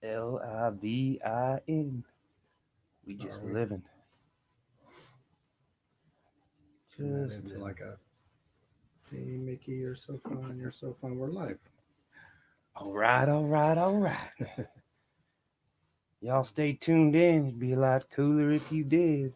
Livin. We just living. Turn that Just into living. like a, hey, Mickey, you're so fun. You're so fun. We're live. All right, all right, all right. Y'all stay tuned in. It'd be a lot cooler if you did.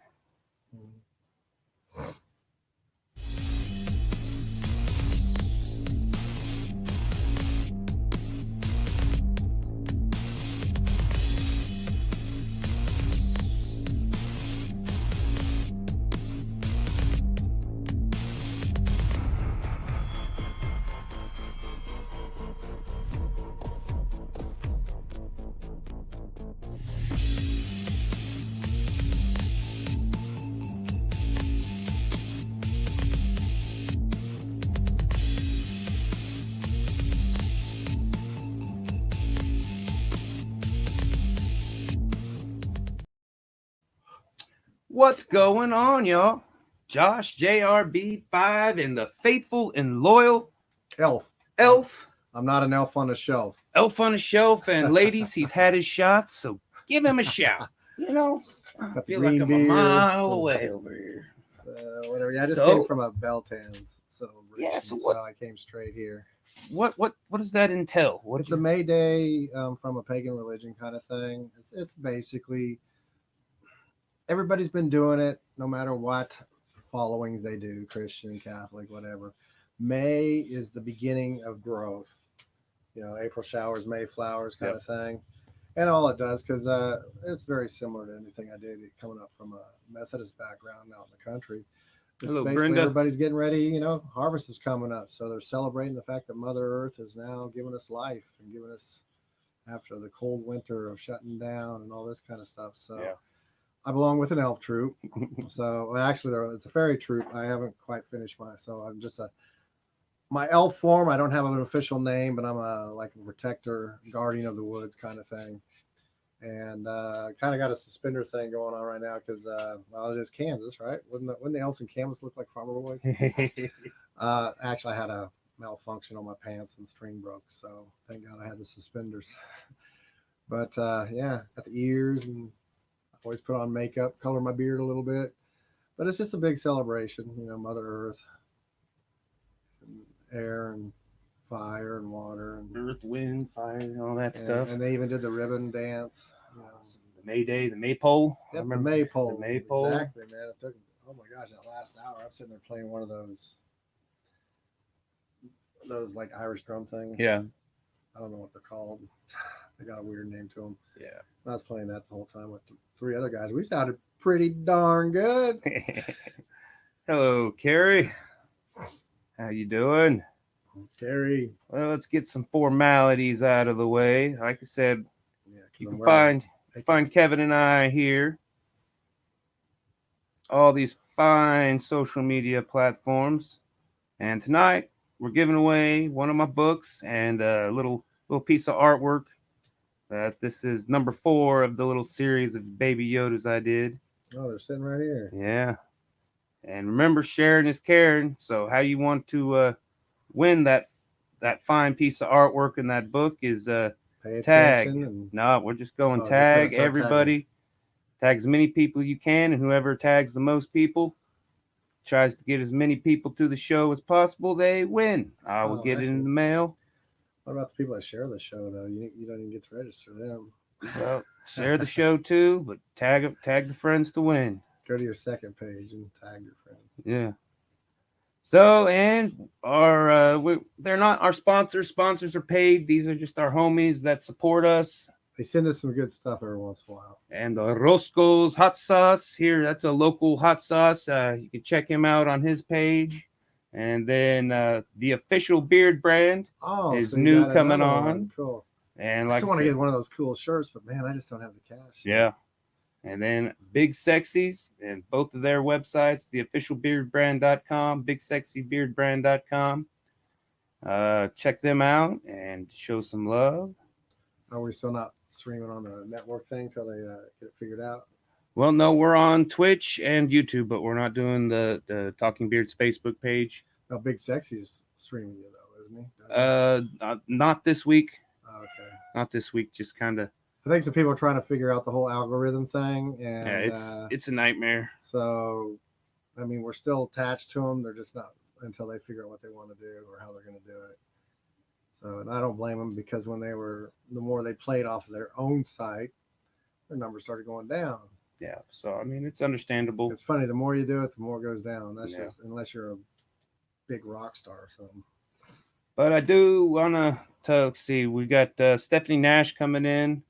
What's going on, y'all? Josh JRB5 and the faithful and loyal Elf. elf. I'm not an elf on the shelf. Elf on the shelf. And ladies, he's had his shots, so give him a shout. You know, I Got the feel like green I'm beard, a mile away over here. Whatever. Yeah, I just So- came from a Beltans celebration, Yeah, so so what- I came straight here. What does that entail? What It's a May Day from a pagan religion kind of thing. It's basically everybody's been doing it, no matter what followings they do, Christian, Catholic, whatever. May is the beginning of growth. You know, April showers, May flowers kind of thing. And all it does, because it's very similar to anything I did coming up from a Methodist background out in the country. It's Hello, basically Brenda. everybody's getting ready, you know, harvest is coming up. So they're celebrating the fact that Mother Earth is now giving us life and giving us, after the cold winter of shutting down and all this kind of stuff. So Yeah. I belong with an elf troop. So well, actually, it's a fairy troop. I haven't quite finished so I'm just my elf form. I don't have an official name, but I'm like a protector, guardian of the woods kind of thing. And kind of got a suspender thing going on right now because well, it is Kansas, right? Wouldn't the elves in Kansas look like farmer boys? Actually, I had a malfunction on my pants and the string broke, so thank God I had the suspenders. But yeah, got the ears, and I always put on makeup, color my beard a little bit. But it's just a big celebration, you know, Mother Earth, and air and fire and water and Earth, wind, fire, and all that stuff. And they even did the ribbon dance. You know. The May Day, the maypole. Yep, the maypole. The maypole. Exactly, man. It took, oh my gosh, that last hour, I'm sitting there playing one of those like Irish drum things. Yeah. I don't know what they're called. They got a weird name to them. Yeah. I was playing that the whole time with the three other guys. We sounded pretty darn good. Hello, Carrie. How you doing? Carrie. Well, let's get some formalities out of the way. Like I said, Yeah, you can find Kevin and I here. All these fine social media platforms. And tonight we're giving away one of my books and a little piece of artwork. This is number 4 of the little series of Baby Yodas I did. Oh, they're sitting right here. Yeah. And remember, sharing is caring. So how you want to win that fine piece of artwork in that book is tag. No, we're just going tag everybody. Tag as many people you can, and whoever tags the most people tries to get as many people to the show as possible, they win. I will get it in the mail. What about the people that share the show, though? You don't even get to register them. Well, share the show too, but tag the friends to win. Go to your second page and tag your friends. Yeah. So, and they're not our sponsors. Sponsors are paid. These are just our homies that support us. They send us some good stuff every once in a while. And Roscoe's hot sauce here. That's a local hot sauce. You can check him out on his page. And then the official beard brand is new coming on. Cool. And I like still want to get one of those cool shirts, but man, I just don't have the cash. Yeah. And then Big Sexies, and both of their websites, theofficialbeardbrand.com, bigsexybeardbrand.com. Check them out and show some love. Are we still not streaming on the network thing till they get it figured out? Well, no, we're on Twitch and YouTube, but we're not doing the Talking Beards Facebook page. No, Big Sexy's streaming you though, isn't he? Not this week. Okay. Not this week. Just kind of I think some people are trying to figure out the whole algorithm thing, and it's a nightmare. So, I mean, we're still attached to them. They're just not until they figure out what they want to do or how they're going to do it. So, and I don't blame them because when the more they played off of their own site, their numbers started going down. Yeah. So, I mean, it's understandable. It's funny. The more you do it, the more it goes down. That's just, unless you're a big rock star or something. But I do want to, let's see, we got Stephanie Nash coming in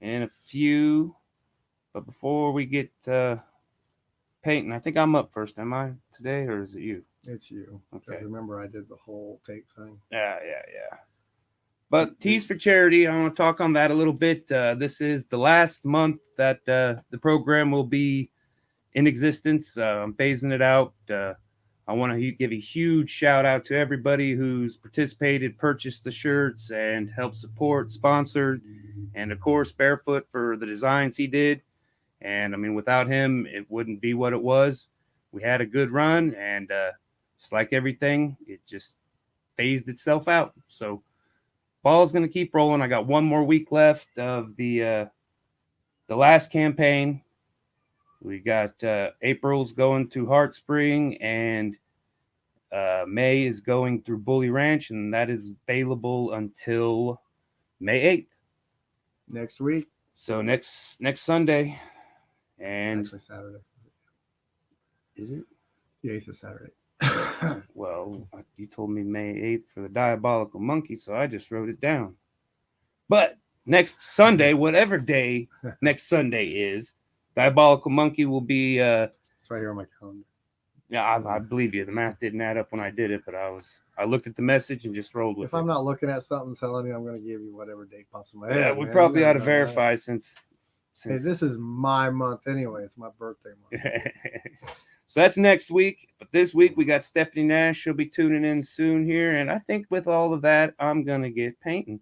a few. But before we get painting, I think I'm up first. Am I today, or is it you? It's you. Okay. Remember, I did the whole tape thing. Yeah. But Tees for Charity, I want to talk on that a little bit. This is the last month that the program will be in existence. I'm phasing it out. I want to give a huge shout out to everybody who's participated, purchased the shirts, and helped support, sponsored, and of course, Barefoot for the designs he did. And I mean, without him, it wouldn't be what it was. We had a good run, and just like everything, it just phased itself out. So ball's going to keep rolling. I got one more week left of the last campaign. We got April's going to Heart Spring, and May is going through Bully Ranch, and that is available until May 8th. Next week. So next Sunday. And it's actually Saturday. Is it? The 8th is Saturday. Well, you told me May 8th for the Diabolical Monkey, so I just wrote it down. But next Sunday, whatever day next Sunday is, Diabolical Monkey will be it's right here on my calendar. Yeah, I believe you. The math didn't add up when I did it, but I looked at the message and just rolled with it. If I'm not looking at something telling you, I'm going to give you whatever date pops in my head. Yeah, we probably ought to verify since hey, this is my month anyway. It's my birthday month. So that's next week. But this week we got Stephanie Nash. She'll be tuning in soon here. And I think with all of that, I'm going to get painting.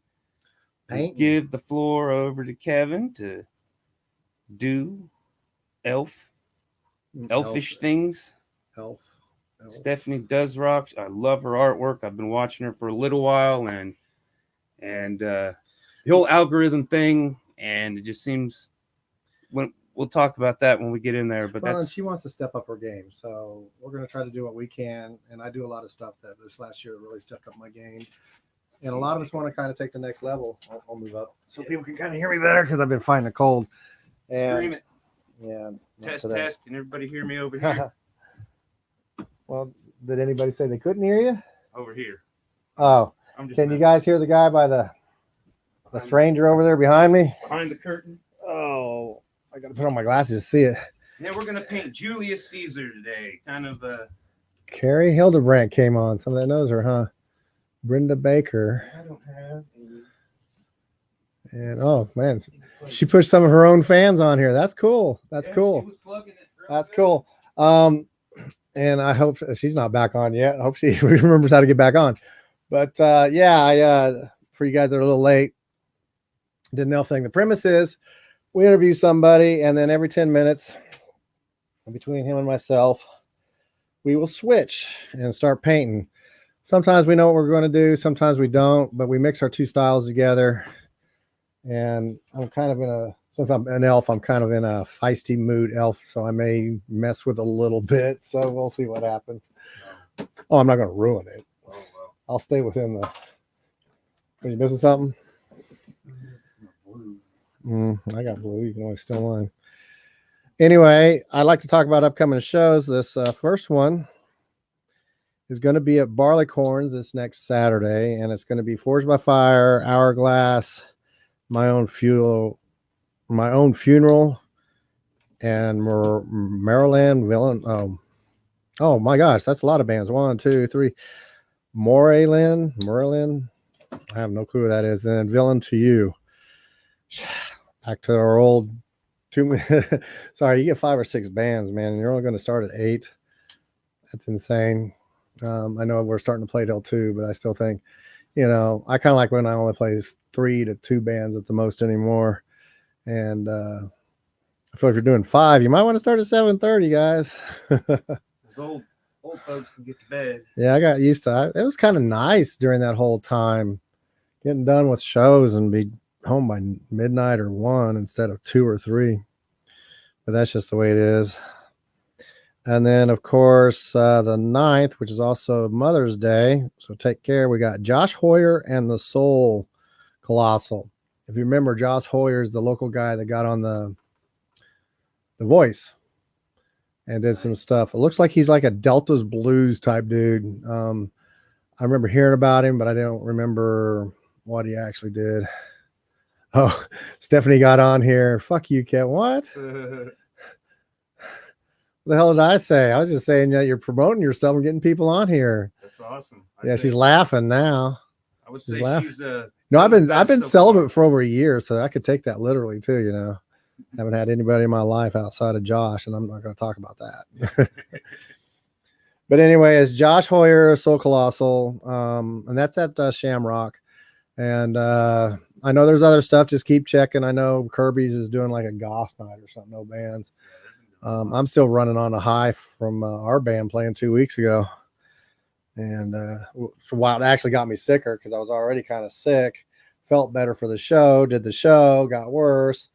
Give the floor over to Kevin to do elfish things. Elf. Stephanie does rock. I love her artwork. I've been watching her for a little while, and the whole algorithm thing, and it just seems when we'll talk about that when we get in there. But and she wants to step up her game, so we're going to try to do what we can. And I do a lot of stuff that this last year really stepped up my game, and a lot of us want to kind of take the next level. I'll move up so people can kind of hear me better because I've been fighting a cold. And, scream it. Yeah. Test. Can everybody hear me over here? Well, did anybody say they couldn't hear you? Over here. Oh, can you guys hear the guy by the stranger over there behind me? Behind the curtain. Oh, I got to put on my glasses to see it. Yeah, we're going to paint Julius Caesar today. Kind of Carrie Hildebrandt came on. Some that knows her, huh? Brenda Baker. I don't have any. And oh man, she pushed some of her own fans on here. That's cool. That's cool. She was plugging it. That's cool. And I hope she's not back on yet. I hope she remembers how to get back on. But yeah, for you guys that are a little late, didn't know thing. The premise is we interview somebody, and then every 10 minutes between him and myself, we will switch and start painting. Sometimes we know what we're going to do, sometimes we don't, but we mix our two styles together. And I'm kind of since I'm an elf, I'm kind of in a feisty mood elf, so I may mess with a little bit. So we'll see what happens. Oh, I'm not going to ruin it. Oh, well. I'll stay within the. Are you missing something? I got blue. You can always steal mine. Anyway, I'd like to talk about upcoming shows. This first one is going to be at Barleycorns this next Saturday, and it's going to be Forged by Fire, Hourglass, My Own Funeral, and Maryland Villain. Oh my gosh, that's a lot of bands. 1, 2, 3. Maryland. I have no clue who that is. And then Villain to You. Back to our old 2. Sorry, you get 5 or 6 bands, man, and you're only going to start at 8. That's insane. I know we're starting to play till 2, but I still think, I kind of like when I only play 3 to 2 bands at the most anymore. And I feel like if you're doing 5, you might want to start at 7:30, guys. Those old folks can get to bed. Yeah, I got used to it. It was kind of nice during that whole time, getting done with shows and be home by midnight or 1 instead of 2 or 3. But that's just the way it is. And then, of course, the 9th, which is also Mother's Day. So take care. We got Josh Hoyer and the Soul Colossal. If you remember, Josh Hoyer is the local guy that got on the Voice and did some stuff. It looks like he's like a Delta's Blues type dude. I remember hearing about him, but I don't remember what he actually did. Oh, Stephanie got on here. Fuck you, Kev. What? What the hell did I say? I was just saying that you're promoting yourself and getting people on here. That's awesome. Yeah, she's laughing now. I would say she's no, I've been celibate for over a year, so I could take that literally too, you know. Haven't had anybody in my life outside of Josh, and I'm not going to talk about that. But anyway, it's Josh Hoyer, Soul Colossal, and that's at Shamrock. And I know there's other stuff. Just keep checking. I know Kirby's is doing like a goth night or something. No bands. I'm still running on a high from our band playing 2 weeks ago. And for a while, it actually got me sicker because I was already kind of sick. Felt better for the show. Did the show. Got worse.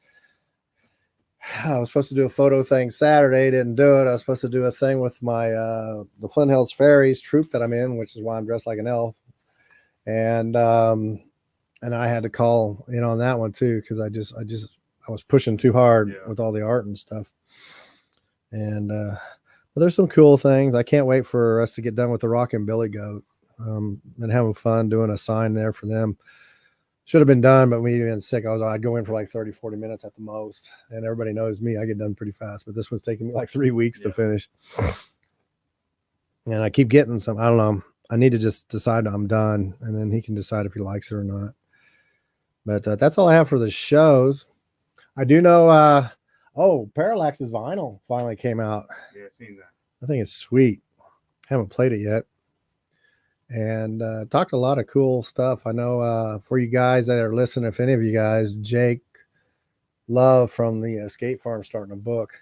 I was supposed to do a photo thing Saturday. Didn't do it. I was supposed to do a thing with my the Flint Hills Fairies troupe that I'm in, which is why I'm dressed like an elf. And I had to call in on that one too because I was pushing too hard with all the art and stuff. And but there's some cool things. I can't wait for us to get done with the Rockin' Billy Goat and having fun doing a sign there for them. Should have been done, but me being sick, I'd go in for like 30, 40 minutes at the most. And everybody knows me. I get done pretty fast, but this one's taking me like 3 weeks to finish. And I keep getting some, I don't know. I need to just decide I'm done, and then he can decide if he likes it or not. But that's all I have for the shows. I do know, Parallax's vinyl finally came out. Yeah, I've seen that. I think it's sweet. Haven't played it yet. And talked a lot of cool stuff. I know for you guys that are listening, if any of you guys, Jake Love from the Skate Farm starting a book.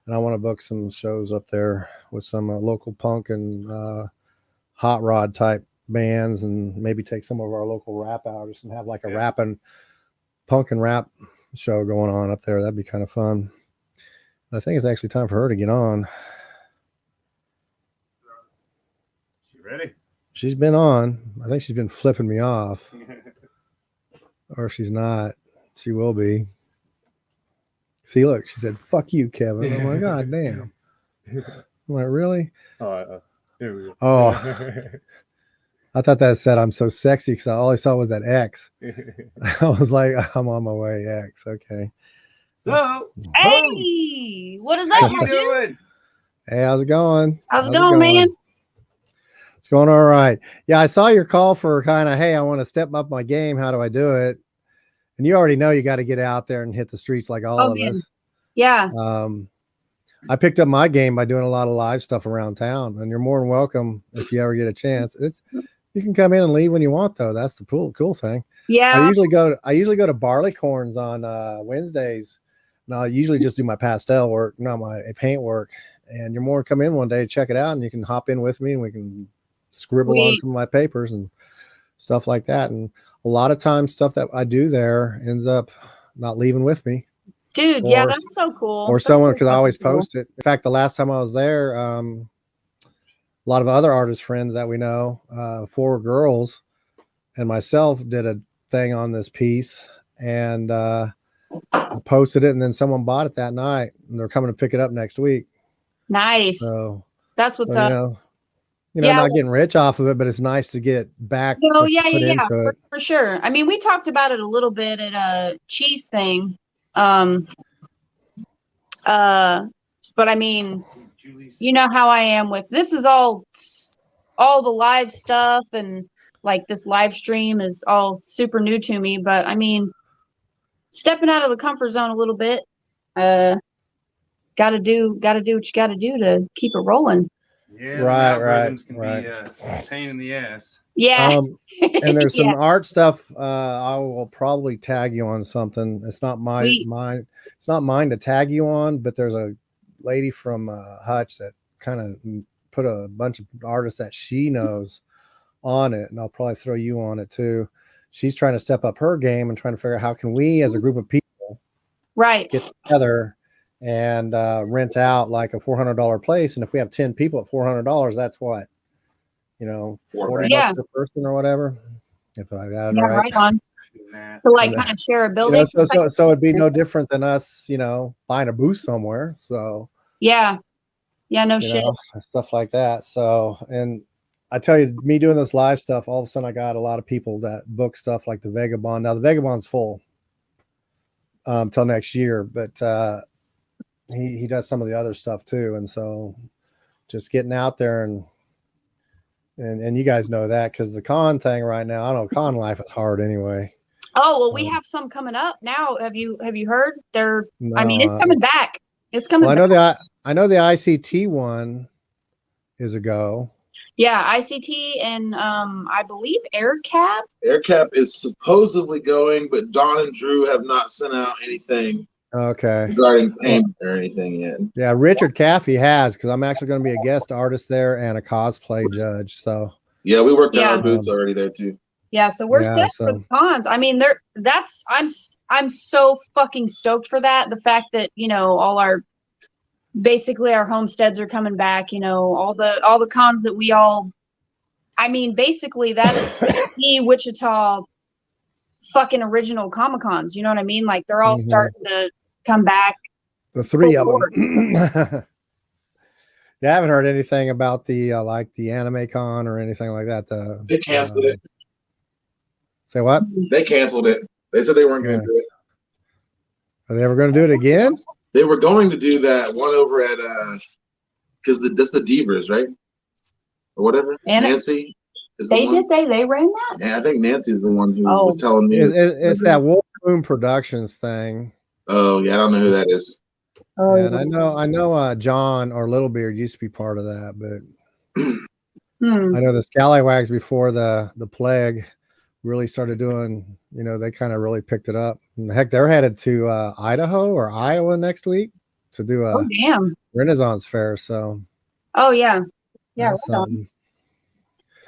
And I want to book some shows up there with some local punk and hot rod type bands, and maybe take some of our local rap artists and have like a rapping punk and rap show going on up there. That'd be kind of fun. I think it's actually time for her to get on. She ready? She's been on. I think she's been flipping me off. Or if she's not, she will be. See, look, she said, "Fuck you, Kevin." I'm like, God damn. I'm like, really? Here we go. Oh, I thought that said I'm so sexy because all I saw was that X. I was like, I'm on my way, X. Okay. So, hey, what is up, how you doing? Hey, how's it going? How's it going, man? It's going all right. Yeah, I saw your call for kind of, hey, I want to step up my game. How do I do it? And you already know you got to get out there and hit the streets like all of us. Yeah. I picked up my game by doing a lot of live stuff around town, and you're more than welcome if you ever get a chance. You can come in and leave when you want, though. That's the cool thing. Yeah. I usually go to Barleycorns on Wednesdays, and I'll usually just do my pastel work, not my paint work. And you're more than come in one day, check it out, and you can hop in with me, and we can scribble on some of my papers and stuff like that. And a lot of times stuff that I do there ends up not leaving with me. Dude, yeah, that's so cool. Or someone, because I always post it. In fact, the last time I was there, a lot of other artist friends that we know, 4 girls and myself did a thing on this piece, and I posted it, and then someone bought it that night, and they're coming to pick it up next week. Nice. So that's what's up. I'm not getting rich off of it, but it's nice to get back. Oh, yeah, for sure. I mean, we talked about it a little bit at a cheese thing. But I mean, you know how I am with this is all the live stuff, and like this live stream is all super new to me. But I mean, stepping out of the comfort zone a little bit, gotta do what you gotta do to keep it rolling. Yeah, right. Can be a pain in the ass. Yeah. And there's some art stuff. I will probably tag you on something. It's not mine. It's not mine to tag you on, but there's a lady from Hutch that kind of put a bunch of artists that she knows on it, and I'll probably throw you on it too. she's trying to step up her game and trying to figure out how can we as a group of people get together and rent out like a $400 place. And if we have 10 people at $400, that's what, $40 per person or whatever. If I got it right on. To like kind of share a building. So it'd be no different than us, buying a booth somewhere. So yeah, no shit. Stuff like that. So, and I tell you, me doing this live stuff, all of a sudden I got a lot of people that book stuff like the Vagabond. Now the Vagabond's full till next year, but he does some of the other stuff too. And so just getting out there and you guys know that because the con thing right now, I don't know, con life is hard anyway. Oh, well, we have some coming up now. Have you heard? I mean, it's coming back. It's coming back. I know the ICT one is a go. Yeah, ICT and I believe AirCap. AirCap is supposedly going, but Don and Drew have not sent out anything regarding payment or anything yet. Yeah, Richard Caffey has, because I'm actually going to be a guest artist there and a cosplay judge. So yeah, we worked on our booths already there too. Yeah, so we're set for the cons. I mean, I'm so fucking stoked for that. The fact that, all our homesteads are coming back, all the cons that we all, I mean, basically that is the Wichita fucking original Comic-Cons, you know what I mean? Like they're all starting to come back. The three of them. Yeah, I haven't heard anything about the like the Anime Con or anything like that. They canceled it. Say what? They canceled it. They said they weren't going to do it. Are they ever going to do it again? They were going to do that one over at because that's the Devers, right? Or whatever. Nancy. They ran that? Yeah, I think Nancy is the one who was telling me. It's that Wolf Moon Productions thing. Oh yeah, I don't know who that is. Oh, and I know John or Littlebeard used to be part of that, but I know the Scallywags before the plague really started doing, they kind of really picked it up. And heck, they're headed to Idaho or Iowa next week to do a Renaissance fair. So yeah, yeah,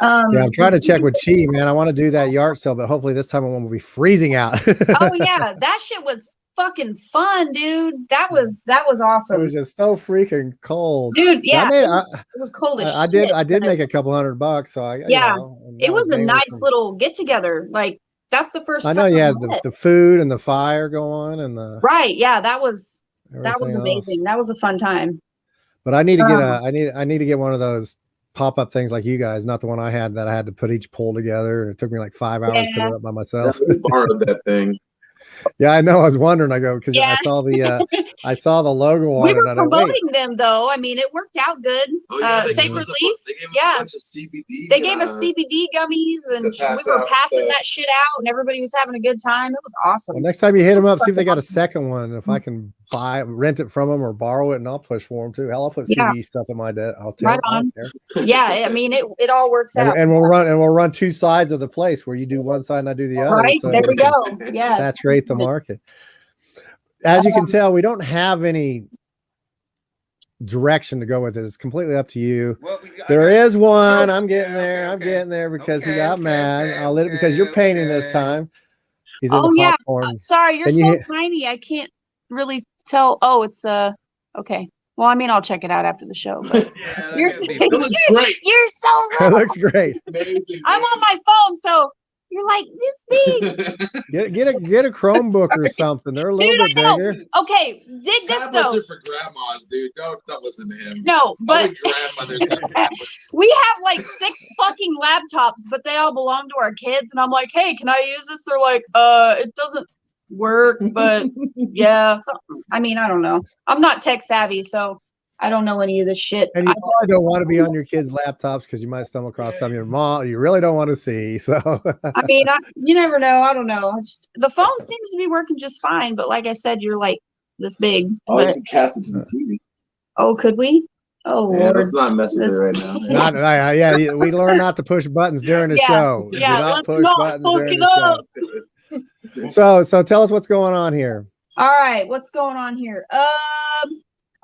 I'm trying to check with Chi, man. I want to do that yard sale, but hopefully this time it won't be freezing out. Oh yeah, that shit was fucking fun, dude. That was awesome. It was just so freaking cold, dude. Yeah, it was cold as shit. I did make a couple $100, so it was a nice little get together. Like that's the first time I know you had the food and the fire going and the that was amazing. That was a fun time. But I need to get I need to get one of those pop-up things like you guys, not the one I had that I had to put each pole together and it took me like 5 hours to put it up by myself. Part of that thing. Yeah, I know. I was wondering. I go because I saw the logo on it. We were promoting them though. I mean, it worked out good. Safe Relief. They gave us CBD gummies, and we were passing that shit out, and everybody was having a good time. It was awesome. Well, next time you hit them up, see if they got a second one. If I can rent it from them or borrow it, and I'll push for them too. Hell, I'll put CBD stuff in my debt. I'll take it. Yeah, I mean, it all works out. And we'll run two sides of the place where you do one side and I do the other. Right, so there we go. Yeah, saturate the market. As you can tell, we don't have any direction to go with it. It's completely up to you. Well, there is one. I'm getting there because he got mad. I'll let it because you're painting this time. He's in the popcorn. Sorry, you're so tiny. I can't really tell. Oh, it's okay. Well, I mean, I'll check it out after the show. But it looks great. You're so little. It looks great. Amazing, I'm on my phone, so you're like this big. Get a Chromebook or something. They're a little bit bigger. Okay, dig this though. Are for grandmas, dude. Don't listen to him. No, but grandmothers have tablets. We have like 6 fucking laptops, but they all belong to our kids. And I'm like, hey, can I use this? They're like, it doesn't work, but yeah. I mean, I don't know. I'm not tech savvy, so I don't know any of this shit. And you probably don't want to be on your kids' laptops because you might stumble across something your mom you really don't want to see. So I mean, you never know. I don't know. The phone seems to be working just fine, but like I said, you're like this big. Oh, you can cast it to the TV. Oh, could we? Oh, yeah, Lord. Let's not mess with it right now. We learn not to push buttons during the show. Yeah, do not push buttons during the show. So tell us what's going on here. All right, what's going on here?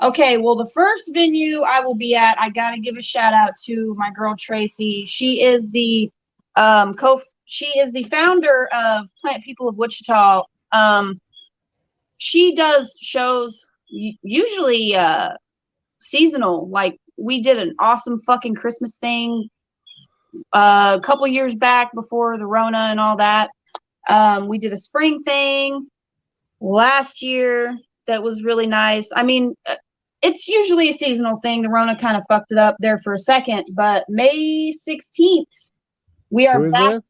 Okay, well, the first venue I will be at, I gotta give a shout out to my girl Tracy. She is the she is the founder of Plant People of Wichita. She does shows usually seasonal. Like we did an awesome fucking Christmas thing a couple years back before the Rona and all that. We did a spring thing last year that was really nice. I mean, it's usually a seasonal thing. The Rona kind of fucked it up there for a second, but May 16th, we are back. This?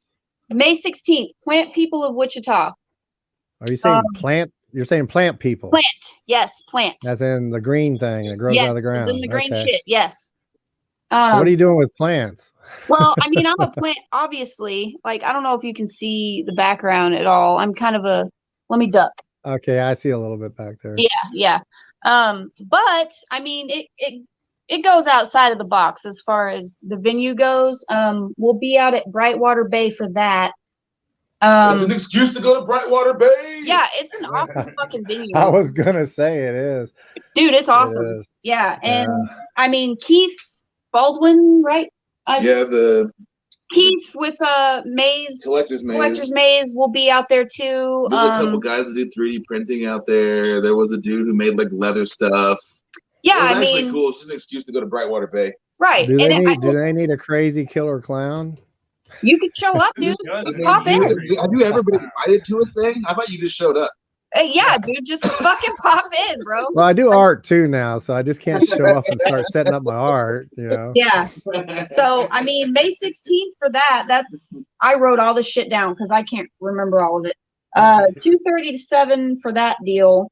May 16th, Plant People of Wichita. Are you saying plant? You're saying plant people? Plant, yes, plant. As in the green thing that grows out of the ground. Yes, in the green Okay. shit, yes. So what are you doing with plants? Well, I mean, I'm a plant, obviously. Like, I don't know if you can see the background at all. I'm kind of a, let me duck. Okay, I see a little bit back there. Yeah. But I mean, it goes outside of the box as far as the venue goes. We'll be out at Brightwater Bay for that. That's an excuse to go to Brightwater Bay. Yeah, it's an awesome fucking venue. I was gonna say it is. Dude, it's awesome. It is. Yeah, and I mean Keith Baldwin, right? The Keith with Maze Collector's Maze will be out there too. There's a couple guys that do 3D printing out there. There was a dude who made like leather stuff. Yeah, it was I actually mean, cool. It's just an excuse to go to Brightwater Bay. Right. Do they need a crazy killer clown? You could show up, dude. Pop in. Have you ever been invited to a thing? I thought you just showed up. Yeah, dude, just fucking pop in, bro. Well, I do art too now, so I just can't show up and start setting up my art, you know. Yeah. So, I mean, May 16th for that, I wrote all this shit down because I can't remember all of it. 2:30 to 7 for that deal.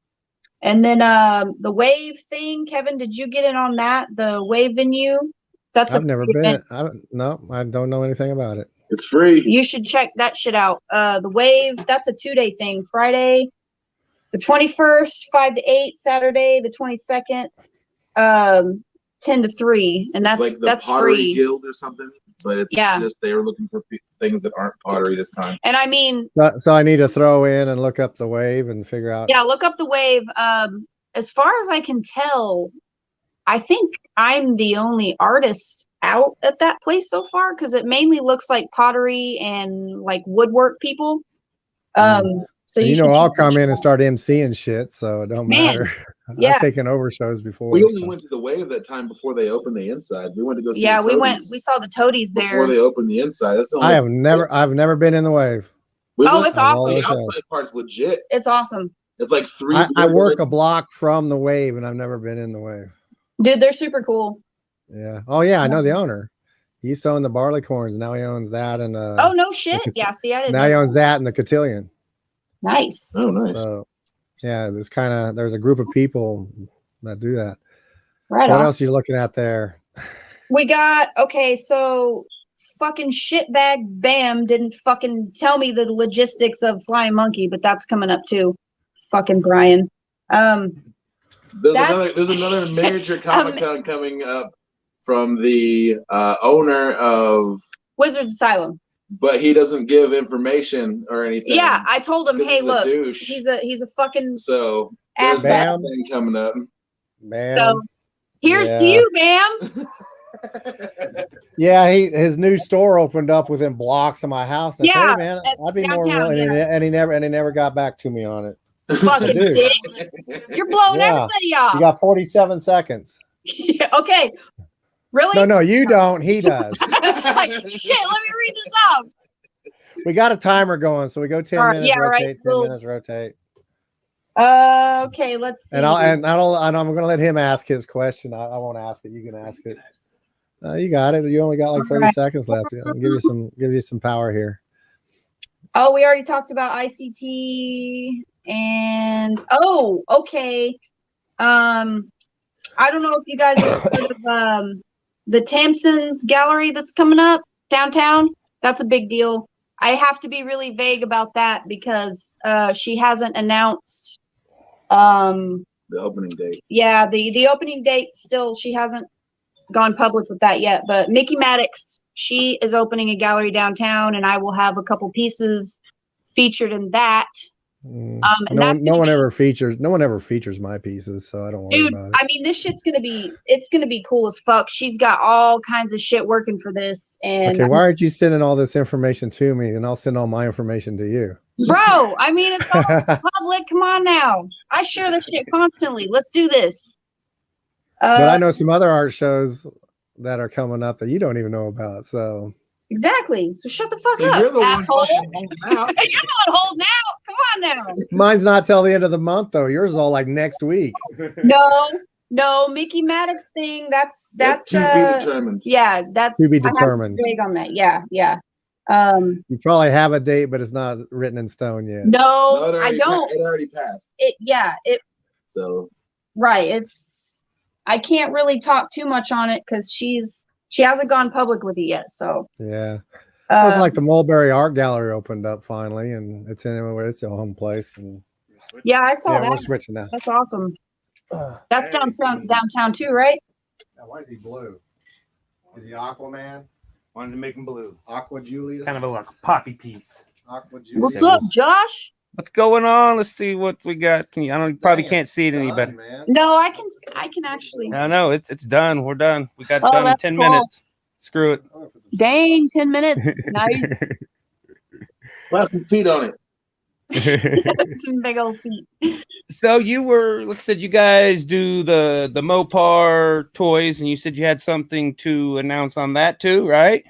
And then the Wave thing, Kevin, did you get in on that? The Wave venue? I've never been. No, I don't know anything about it. It's free. You should check that shit out. The Wave, that's a 2-day thing. Friday, the 21st, 5 to 8. Saturday, the 22nd, 10 to 3. And that's like the that's Pottery free. Guild or something, but it's just they were looking for things that aren't pottery this time. And I mean, so I need to throw in and look up the Wave and figure out. Yeah, look up the Wave. As far as I can tell, I think I'm the only artist out at that place so far because it mainly looks like pottery and like woodwork people. So you know, I'll come in and start emceeing shit, so it don't matter. Yeah. I've taken over shows before. We only went to the Wave that time before they opened the inside. We went to go see. Yeah, the we Toadies went. We saw the Toadies there before they opened the inside. That's the only I've never been in the Wave. It's awesome. The outside part's legit. It's awesome. It's like three. I work a block from the Wave, and I've never been in the Wave. Dude, they're super cool. Yeah. Oh yeah, I know the owner. He used to own the Barleycorns. Now he owns that and. Oh no shit! Yeah. See, I didn't. Now he owns that and the Cotillion. Nice. Oh, nice. So, yeah, there's a group of people that do that. Right. So what else are you looking at there? We got so fucking shitbag Bam didn't fucking tell me the logistics of Flying Monkey, but that's coming up too. Fucking Brian. There's another miniature Comic-Con coming up from the owner of Wizards Asylum. But he doesn't give information or anything. Yeah, I told him, hey, look, douche. he's a fucking so there's that thing coming up. Bam. So here's to you, Bam. Yeah, his new store opened up within blocks of my house. And I said, hey, man, I'd be more willing. And he never got back to me on it. Fucking dick. You're blowing everybody off. You got 47 seconds. Yeah, okay. Really? No, you don't. He does. Like, shit, let me read this out. We got a timer going, so we go 10 minutes, rotate, 10 minutes, rotate. Okay, let's see. And I'm gonna let him ask his question. I won't ask it. You can ask it. You got it. You only got like 30 seconds left. I'll give you some power here. Oh, we already talked about ICT and okay. I don't know if you guys have heard of the Tamson's gallery that's coming up downtown. That's a big deal. I have to be really vague about that because she hasn't announced the opening date. Yeah, the opening date still, she hasn't gone public with that yet. But Mickey Maddox, she is opening a gallery downtown, and I will have a couple pieces featured in that. No one ever features my pieces, so I don't worry dude, about it. I mean, this shit's gonna be cool as fuck. She's got all kinds of shit working for this, and Okay, why aren't you sending all this information to me, and I'll send all my information to you? bro, I mean, it's all public. Come on now, I share this shit constantly. Let's do this. But I know some other art shows that are coming up that you don't even know about. So exactly. So shut the fuck So up, you're the one asshole. fucking holding out. You're the one holding out. Come on now. mine's not till the end of the month, though. Yours is all like next week. No, Mickey Maddox thing. That's to be determined. Yeah, that's To be I have to determined. be big on that. Yeah. You probably have a date, but it's not written in stone yet. No, it I don't. It already passed. So right. I can't really talk too much on it because she hasn't gone public with it yet. So yeah, it was like the Mulberry Art Gallery opened up finally, and it's a home place. And yeah, I saw that. We're switching now. That's awesome. That's downtown too, right? Now, why is he blue? Is he Aquaman? Wanted to make him blue. Aqua Julius? Kind of a like poppy piece. Aqua Julius. What's up, Josh? What's going on? Let's see what we got. Probably can't see it any better. Man. No, I can actually. No, it's done. We're done. We got Oh, done in that's 10 cool. minutes. Screw it. Dang, 10 minutes. Nice. Slap some feet on it. Some big old feet. So you were, like I said, you guys do the Mopar toys, and you said you had something to announce on that too, right?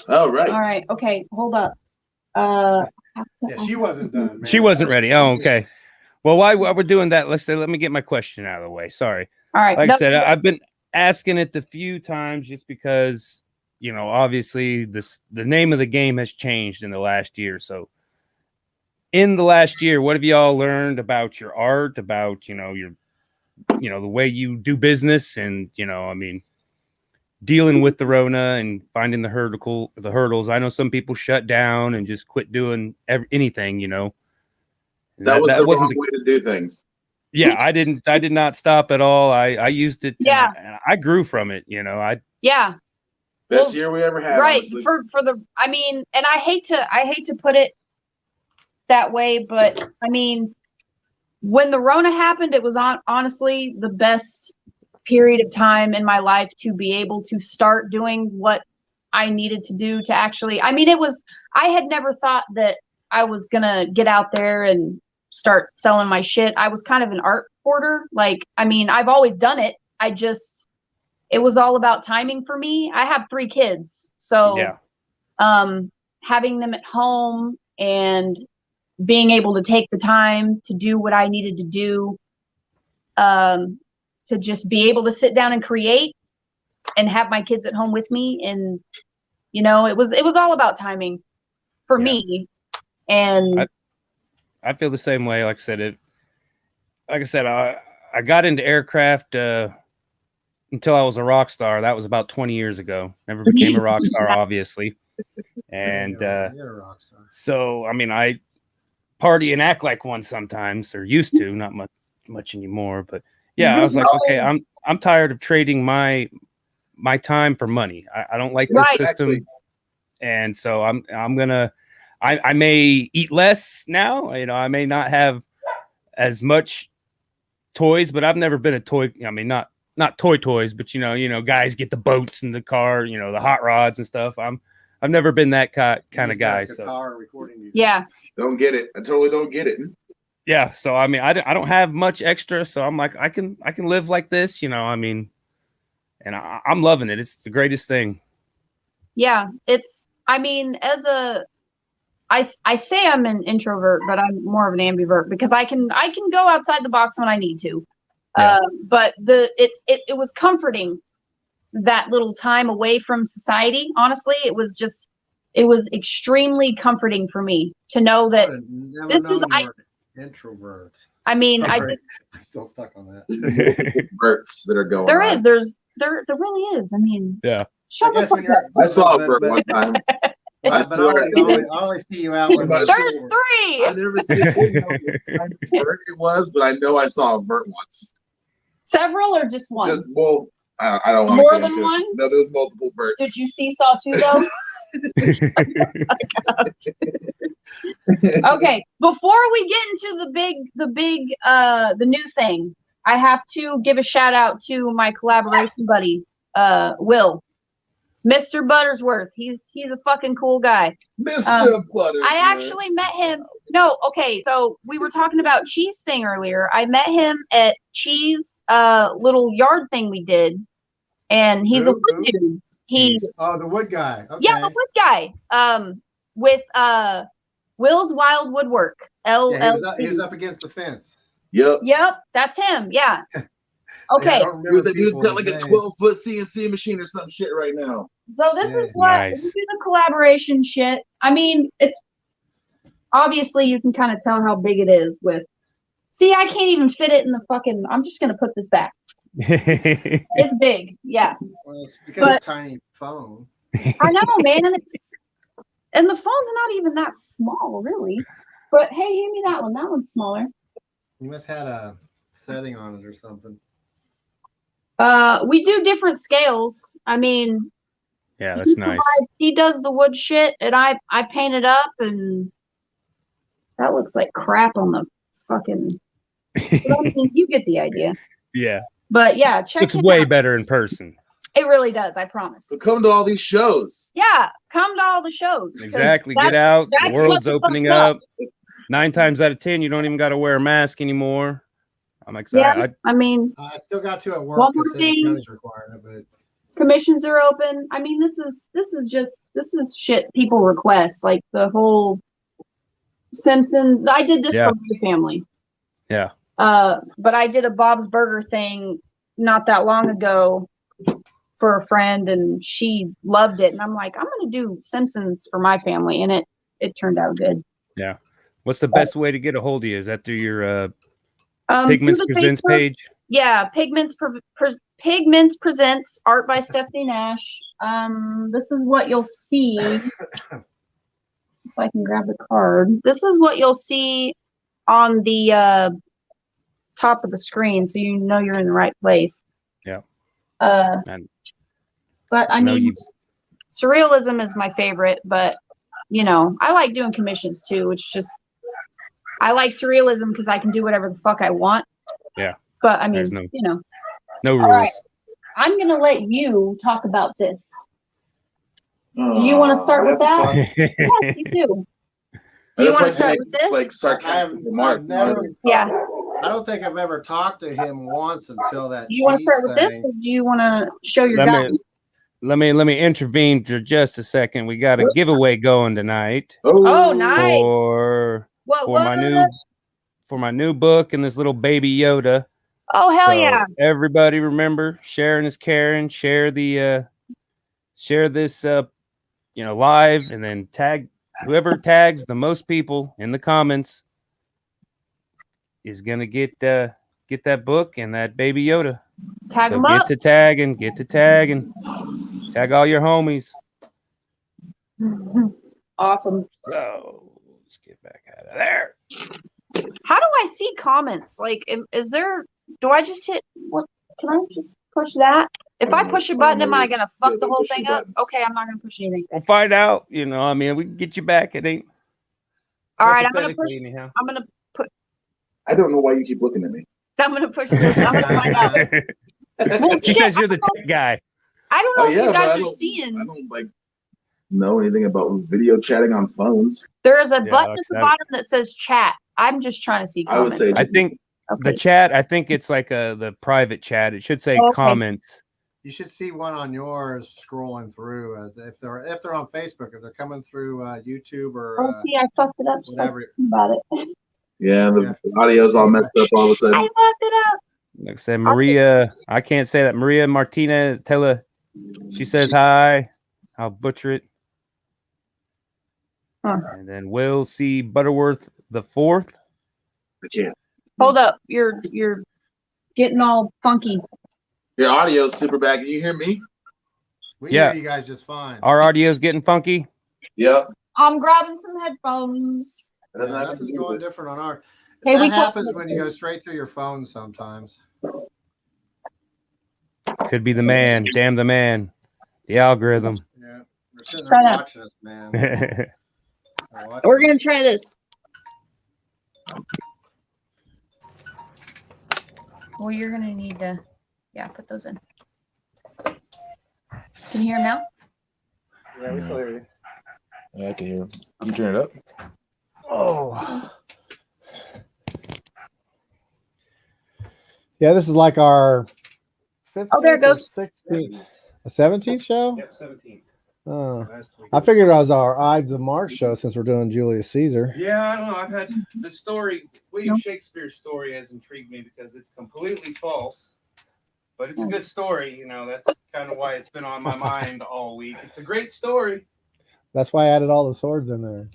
Oh, right. All right. Okay. Hold up. Yeah, she wasn't done. Man. She wasn't ready. Oh, okay. Well, while we're doing that, let me get my question out of the way. Sorry. All right. Like I said, I've been asking it a few times just because, obviously the name of the game has changed in the last year. So in the last year, what have you all learned about your art, about, your, the way you do business and, dealing with the Rona and finding the hurdles. I know some people shut down and just quit doing anything, That wasn't the way to do things. Yeah, I did not stop at all. I used it. Yeah. And I grew from it, Yeah. Best year we ever had. Right. Honestly. For the, and I hate to put it that way, but when the Rona happened, it was honestly the best period of time in my life to be able to start doing what I needed to do to actually, I had never thought that I was going to get out there and start selling my shit. I was kind of an art hoarder. I've always done it. It was all about timing for me. I have 3 kids. So, having them at home and being able to take the time to do what I needed to do, to just be able to sit down and create and have my kids at home with me. And, it was all about timing for me. And I feel the same way. Like I said, I got into aircraft, until I was a rock star. That was about 20 years ago. Never became a rock star, obviously. And, you're a rock star. So, I party and act like one sometimes, or used to, not much anymore, but yeah, I was like, okay, I'm tired of trading my time for money. I don't like this system. Exactly. And so I may eat less now. I may not have as much toys, but I've never been a toy. Not toys, but guys get the boats and the car, the hot rods and stuff. I've never been that kind of guy. Guitar recording. Yeah. Don't get it. I totally don't get it. Yeah, so I don't have much extra, so I'm like I can live like this, and I'm loving it. It's the greatest thing. Yeah, I say I'm an introvert, but I'm more of an ambivert because I can go outside the box when I need to. Yeah. But it was comforting, that little time away from society. Honestly, it was extremely comforting for me to know that this is introvert. I'm still stuck on that. Birds that are going. There really is. Yeah. Shut the fuck up. I saw a bird one time. I only see you out. There's 3. I never see what kind of bird it was, but I know I saw a bird once. Several or just one? I don't want more than one. No, there was multiple birds. Did you saw 2 though? Okay, before we get into the new thing, I have to give a shout out to my collaboration buddy, Will, Mr. Buttersworth. He's a fucking cool guy. Mr. Buttersworth. I actually met him. No, okay, so we were talking about Cheese thing earlier. I met him at Cheese little yard thing we did, and he's a wood dude. The wood guy. Okay. Yeah, the wood guy. With Will's Wild Woodwork. LLC. He was up against the fence. Yep. Yep, that's him. Yeah. Okay. The dude's got like a 12-foot CNC machine or some shit right now. So this is what we do the collaboration shit. I mean, it's obviously you can kind of tell how big it is with. See, I can't even fit it in the fucking. I'm just gonna put this back. It's big, yeah. Well, it's because of a tiny phone. I know, man, and the phone's not even that small, really. But hey, hand me that one. That one's smaller. You must have had a setting on it or something. We do different scales. I mean, yeah, that's nice. He does the wood shit, and I paint it up, and that looks like crap on the fucking. I mean, you get the idea. Yeah. But yeah, check it out. It's way better in person. It really does. I promise. So come to all these shows. Yeah, come to all the shows. Exactly. Get out. The world's opening up. 9 times out of 10, you don't even got to wear a mask anymore. I'm excited. Yeah, I mean, I still got to at work. One more thing. But commissions are open. I mean, this is shit people request, like the whole Simpsons. I did this for my family. Yeah. But I did a Bob's Burger thing not that long ago for a friend, and she loved it. And I'm like, I'm gonna do Simpsons for my family, and it turned out good. Yeah. What's the best way to get a hold of you? Is that through your Pigments Presents Facebook page? Yeah, Pigments Presents art by Stephanie Nash. This is what you'll see. If I can grab the card. This is what you'll see on the top of the screen, so you know you're in the right place. Yeah. But I mean, surrealism is my favorite, but you know, I like doing commissions too. It's just I like surrealism because I can do whatever the fuck I want. Yeah. But I mean, no rules. All right. I'm gonna let you talk about this. Do you want to start with that? Yes, you do. Do you want to start with this? Like sarcastic remark. Yeah. I don't think I've ever talked to him once until that. Do you want to start with this, or do you want to show your guy? Let me intervene for just a second. We got a giveaway going tonight. Oh, nice. For my new book and this little baby Yoda. Oh, hell yeah. Everybody remember, Sharon is Karen. Share this live, and then tag whoever tags the most people in the comments is gonna get that book and that baby Yoda. Tag them up. Get to tagging. Tag all your homies. Awesome. So let's get back out of there. How do I see comments? Like, is there? Do I just hit? What? Can I just push that? If I push a button, am I gonna fuck the whole thing up? Okay, I'm not gonna push anything. We'll find out. I mean, we can get you back. It ain't. All right, I'm gonna push. Anyhow. I'm gonna put. I don't know why you keep looking at me. I'm gonna push this. I'm gonna find out. He says you're the tech guy. I don't know if you guys are seeing. I don't know anything about video chatting on phones. There is a button at the bottom that says chat. I'm just trying to see comments. I would say I think the chat. I think it's like the private chat. It should say comments. You should see one on yours scrolling through as if they're on Facebook, if they're coming through YouTube or. See, I fucked it up. Whatever. About it. Yeah, the audio's all messed up all of a sudden. I fucked it up. Like I said, Maria. I can't say that. Maria Martinez. Tell her. She says hi. I'll butcher it. And then Will C. Butterworth the 4th. I can't. Hold up. You're getting all funky. Your audio's super bad. Can you hear me? We hear you guys just fine. Our audio's getting funky. Yep. I'm grabbing some headphones. Nothing's going different on our. Hey, that happens when you go straight through your phone sometimes. Could be the man. Damn the man. The algorithm. Yeah. They're sitting there watching us, man. We're gonna try this. Well, you're gonna need to, put those in. Can you hear him now? Yeah, we still hear you. Yeah, I can hear him. You turn it up. Oh. Yeah, this is like our 15th. Oh, there it goes. 16th, 17th show. Yep, 17th. I figured it was our Ides of March show since we're doing Julius Caesar. Yeah, I don't know. I've had the story. William Shakespeare's story has intrigued me because it's completely false, but it's a good story. You know, that's kind of why it's been on my mind all week. It's a great story. That's why I added all the swords in there.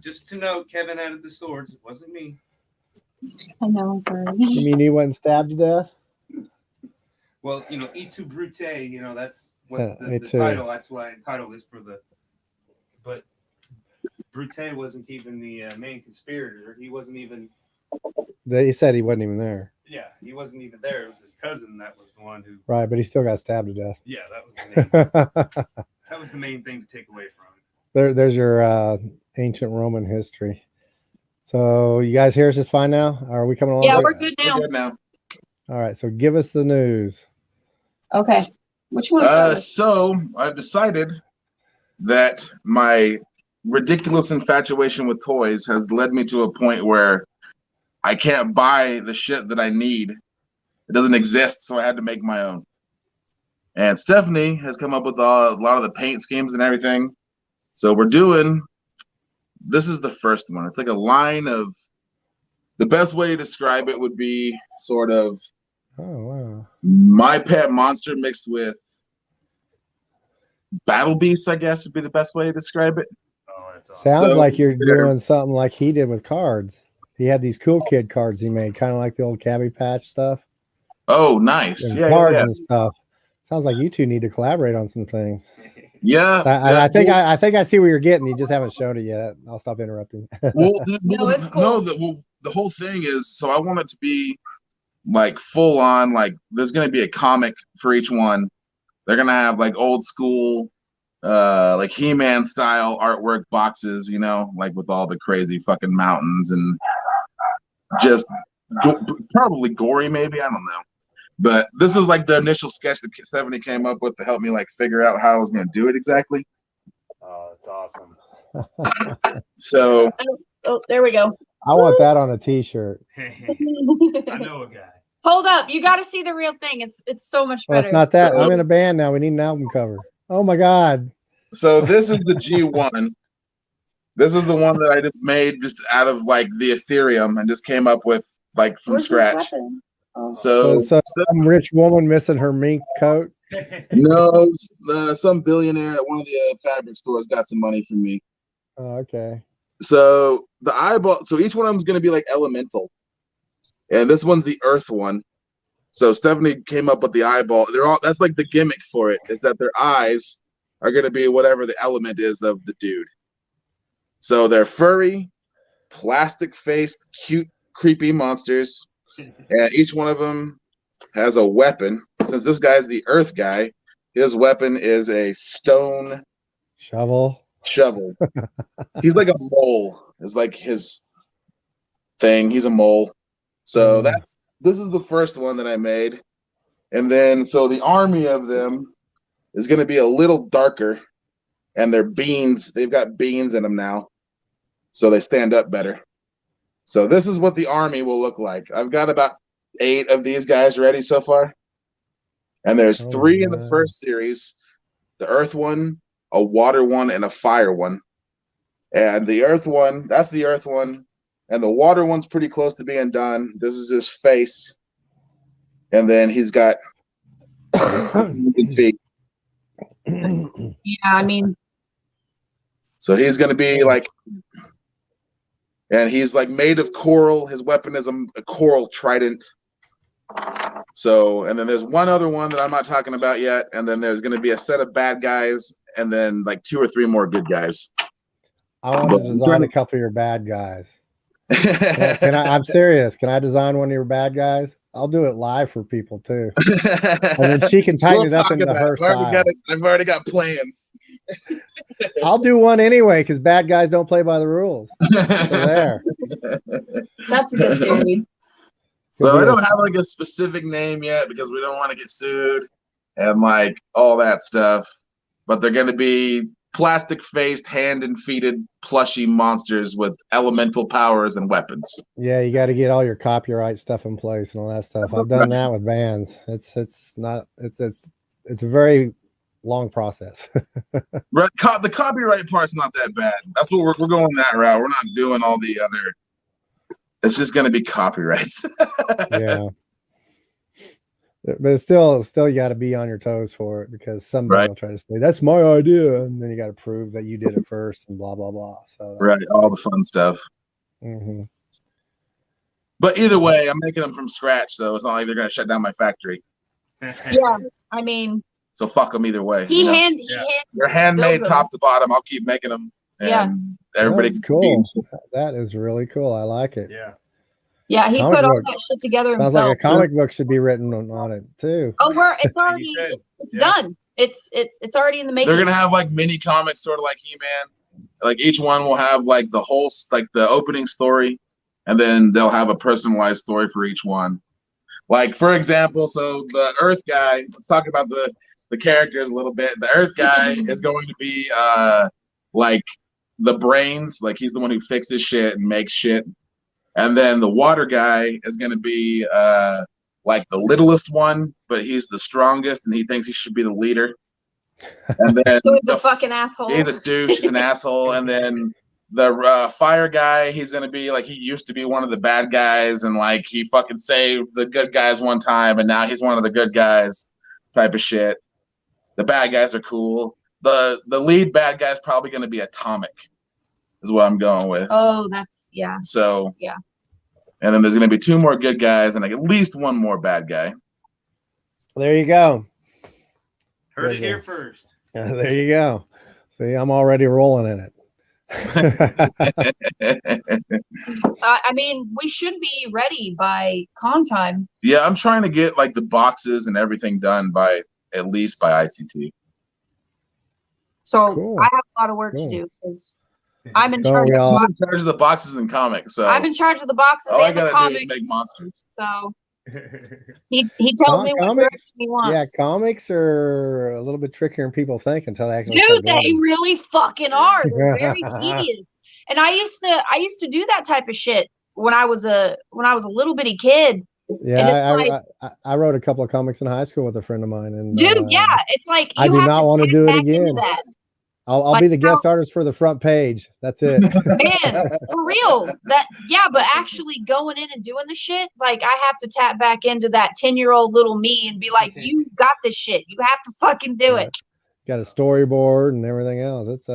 Just to note, Kevin added the swords. It wasn't me. I know. I'm sorry. You mean he went stabbed to death? Well, you know, E tu Brute. You know, that's what the E tu. title. That's why the title is for the. But Brute wasn't even the main conspirator. He wasn't even. He said he wasn't even there. Yeah, he wasn't even there. It was his cousin that was the one who. Right, but he still got stabbed to death. Yeah, that was the main. That was the main thing to take away from it. There's your ancient Roman history. So you guys hear us just fine now? Are we coming along? Yeah, we're good now. We're good now. All right, so give us the news. Okay. Which one? So I've decided that my ridiculous infatuation with toys has led me to a point where I can't buy the shit that I need. It doesn't exist, so I had to make my own. And Stephanie has come up with a lot of the paint schemes and everything. So this is the first one. It's like a line of, the best way to describe it would be sort of My Pet Monster mixed with Battle Beasts, I guess would be the best way to describe it. Oh, that's awesome. Sounds like you're doing something like he did with cards. He had these cool kid cards he made, kind of like the old Cabbie Patch stuff. Oh, nice. And Yeah, cards yeah. and stuff. Sounds like you two need to collaborate on some things. Yeah. I think I see where you're getting. You just haven't showed it yet. I'll stop interrupting. No, it's cool. The whole thing is, so I want it to be like full on, like there's going to be a comic for each one. They're going to have like old school, like He-Man style artwork boxes, you know, like with all the crazy fucking mountains and just probably gory, maybe. I don't know. But this is like the initial sketch that Stephanie came up with to help me like figure out how I was going to do it exactly. Oh, that's awesome. So, oh, there we go. I want that on a t-shirt. I know a guy. Hold up. You got to see the real thing. It's so much better. Well, it's not that. I'm in a band now. We need an album cover. Oh my God. So this is the G1. This is the one that I just made just out of like the Ethereum and just came up with like from scratch. Oh. So some rich woman missing her mink coat. No, some billionaire at one of the fabric stores got some money from me. Oh, okay. So the eyeball. So each one of them is going to be like elemental, and this one's the Earth one. So Stephanie came up with the eyeball. They're all. That's like the gimmick for it, is that their eyes are going to be whatever the element is of the dude. So they're furry, plastic-faced, cute, creepy monsters. And each one of them has a weapon. Since this guy's the Earth guy, his weapon is a stone shovel. He's like a mole. It's like his thing. He's a mole. So this is the first one that I made. And then so the army of them is going to be a little darker, and they're beans. They've got beans in them now, so they stand up better. So this is what the army will look like. I've got about 8 of these guys ready so far. And there's 3 in the first series. The Earth one, a water one, and a fire one. And the Earth one, that's the Earth one. And the water one's pretty close to being done. This is his face. And then he's got feet. Yeah, I mean. So he's going to be like... And he's like made of coral. His weapon is a coral trident. So, and then there's one other one that I'm not talking about yet. And then there's going to be a set of bad guys, and then like 2 or 3 more good guys. I want to design a couple of your bad guys. I'm serious. Can I design one of your bad guys? I'll do it live for people too, and then she can tighten it up into her style. I've already got plans. I'll do one anyway because bad guys don't play by the rules. So there. That's a good theory. So I don't have like a specific name yet because we don't want to get sued and like all that stuff. But they're going to be plastic-faced, hand and feeted, plushy monsters with elemental powers and weapons. Yeah, you got to get all your copyright stuff in place and all that stuff. I've done that with bands. It's a very long process. Right, the copyright part's not that bad. That's what we're going that route. We're not doing all the other. It's just going to be copyrights. Yeah. But it's still you got to be on your toes for it because somebody will try to say that's my idea, and then you got to prove that you did it first and blah blah blah. So right, all the fun stuff. Mm-hmm. But either way, I'm making them from scratch, so it's not like they're going to shut down my factory. Yeah, I mean, so fuck them either way. They're handmade top to bottom. I'll keep making them. And everybody. That's cool. That is really cool. I like it. Yeah. Yeah, he put all that shit together himself. Sounds like a comic book should be written on it too. Oh, it's already it's done. It's already in the making. They're gonna have like mini comics, sort of like He-Man. Like each one will have like the whole like the opening story, and then they'll have a personalized story for each one. Like for example, so the Earth guy. Let's talk about the characters a little bit. The Earth guy is going to be like the brains, like he's the one who fixes shit and makes shit. And then the water guy is going to be like the littlest one, but he's the strongest, and he thinks he should be the leader. And then so he's a fucking asshole. He's a douche. He's an asshole. And then the fire guy, he's going to be like he used to be one of the bad guys, and like he fucking saved the good guys one time, and now he's one of the good guys, type of shit. The bad guys are cool. The lead bad guy is probably going to be Atomic. Is what I'm going with. Oh, that's yeah. So yeah. And then there's going to be 2 more good guys and like at least 1 more bad guy. There you go. Heard it here first. There you go. See, I'm already rolling in it. I mean, we should be ready by con time. Yeah, I'm trying to get like the boxes and everything done by at least by ICT. So cool. I have a lot of work to do because I'm in charge. I'm in charge of the boxes and comics. So I'm in charge of the boxes. All and I gotta do is make monsters. So he tells me what he wants. Yeah, comics are a little bit trickier than people think until they actually. Dude, they really fucking are. They're very tedious. And I used to do that type of shit when I was a little bitty kid. Yeah, I wrote a couple of comics in high school with a friend of mine, and dude, it's like I do not want to do it again. I'll be the guest artist for the front page. That's it. Man, for real. But actually going in and doing the shit, like I have to tap back into that 10-year-old little me and be like, you got this shit. You have to fucking do it. Got a storyboard and everything else. It's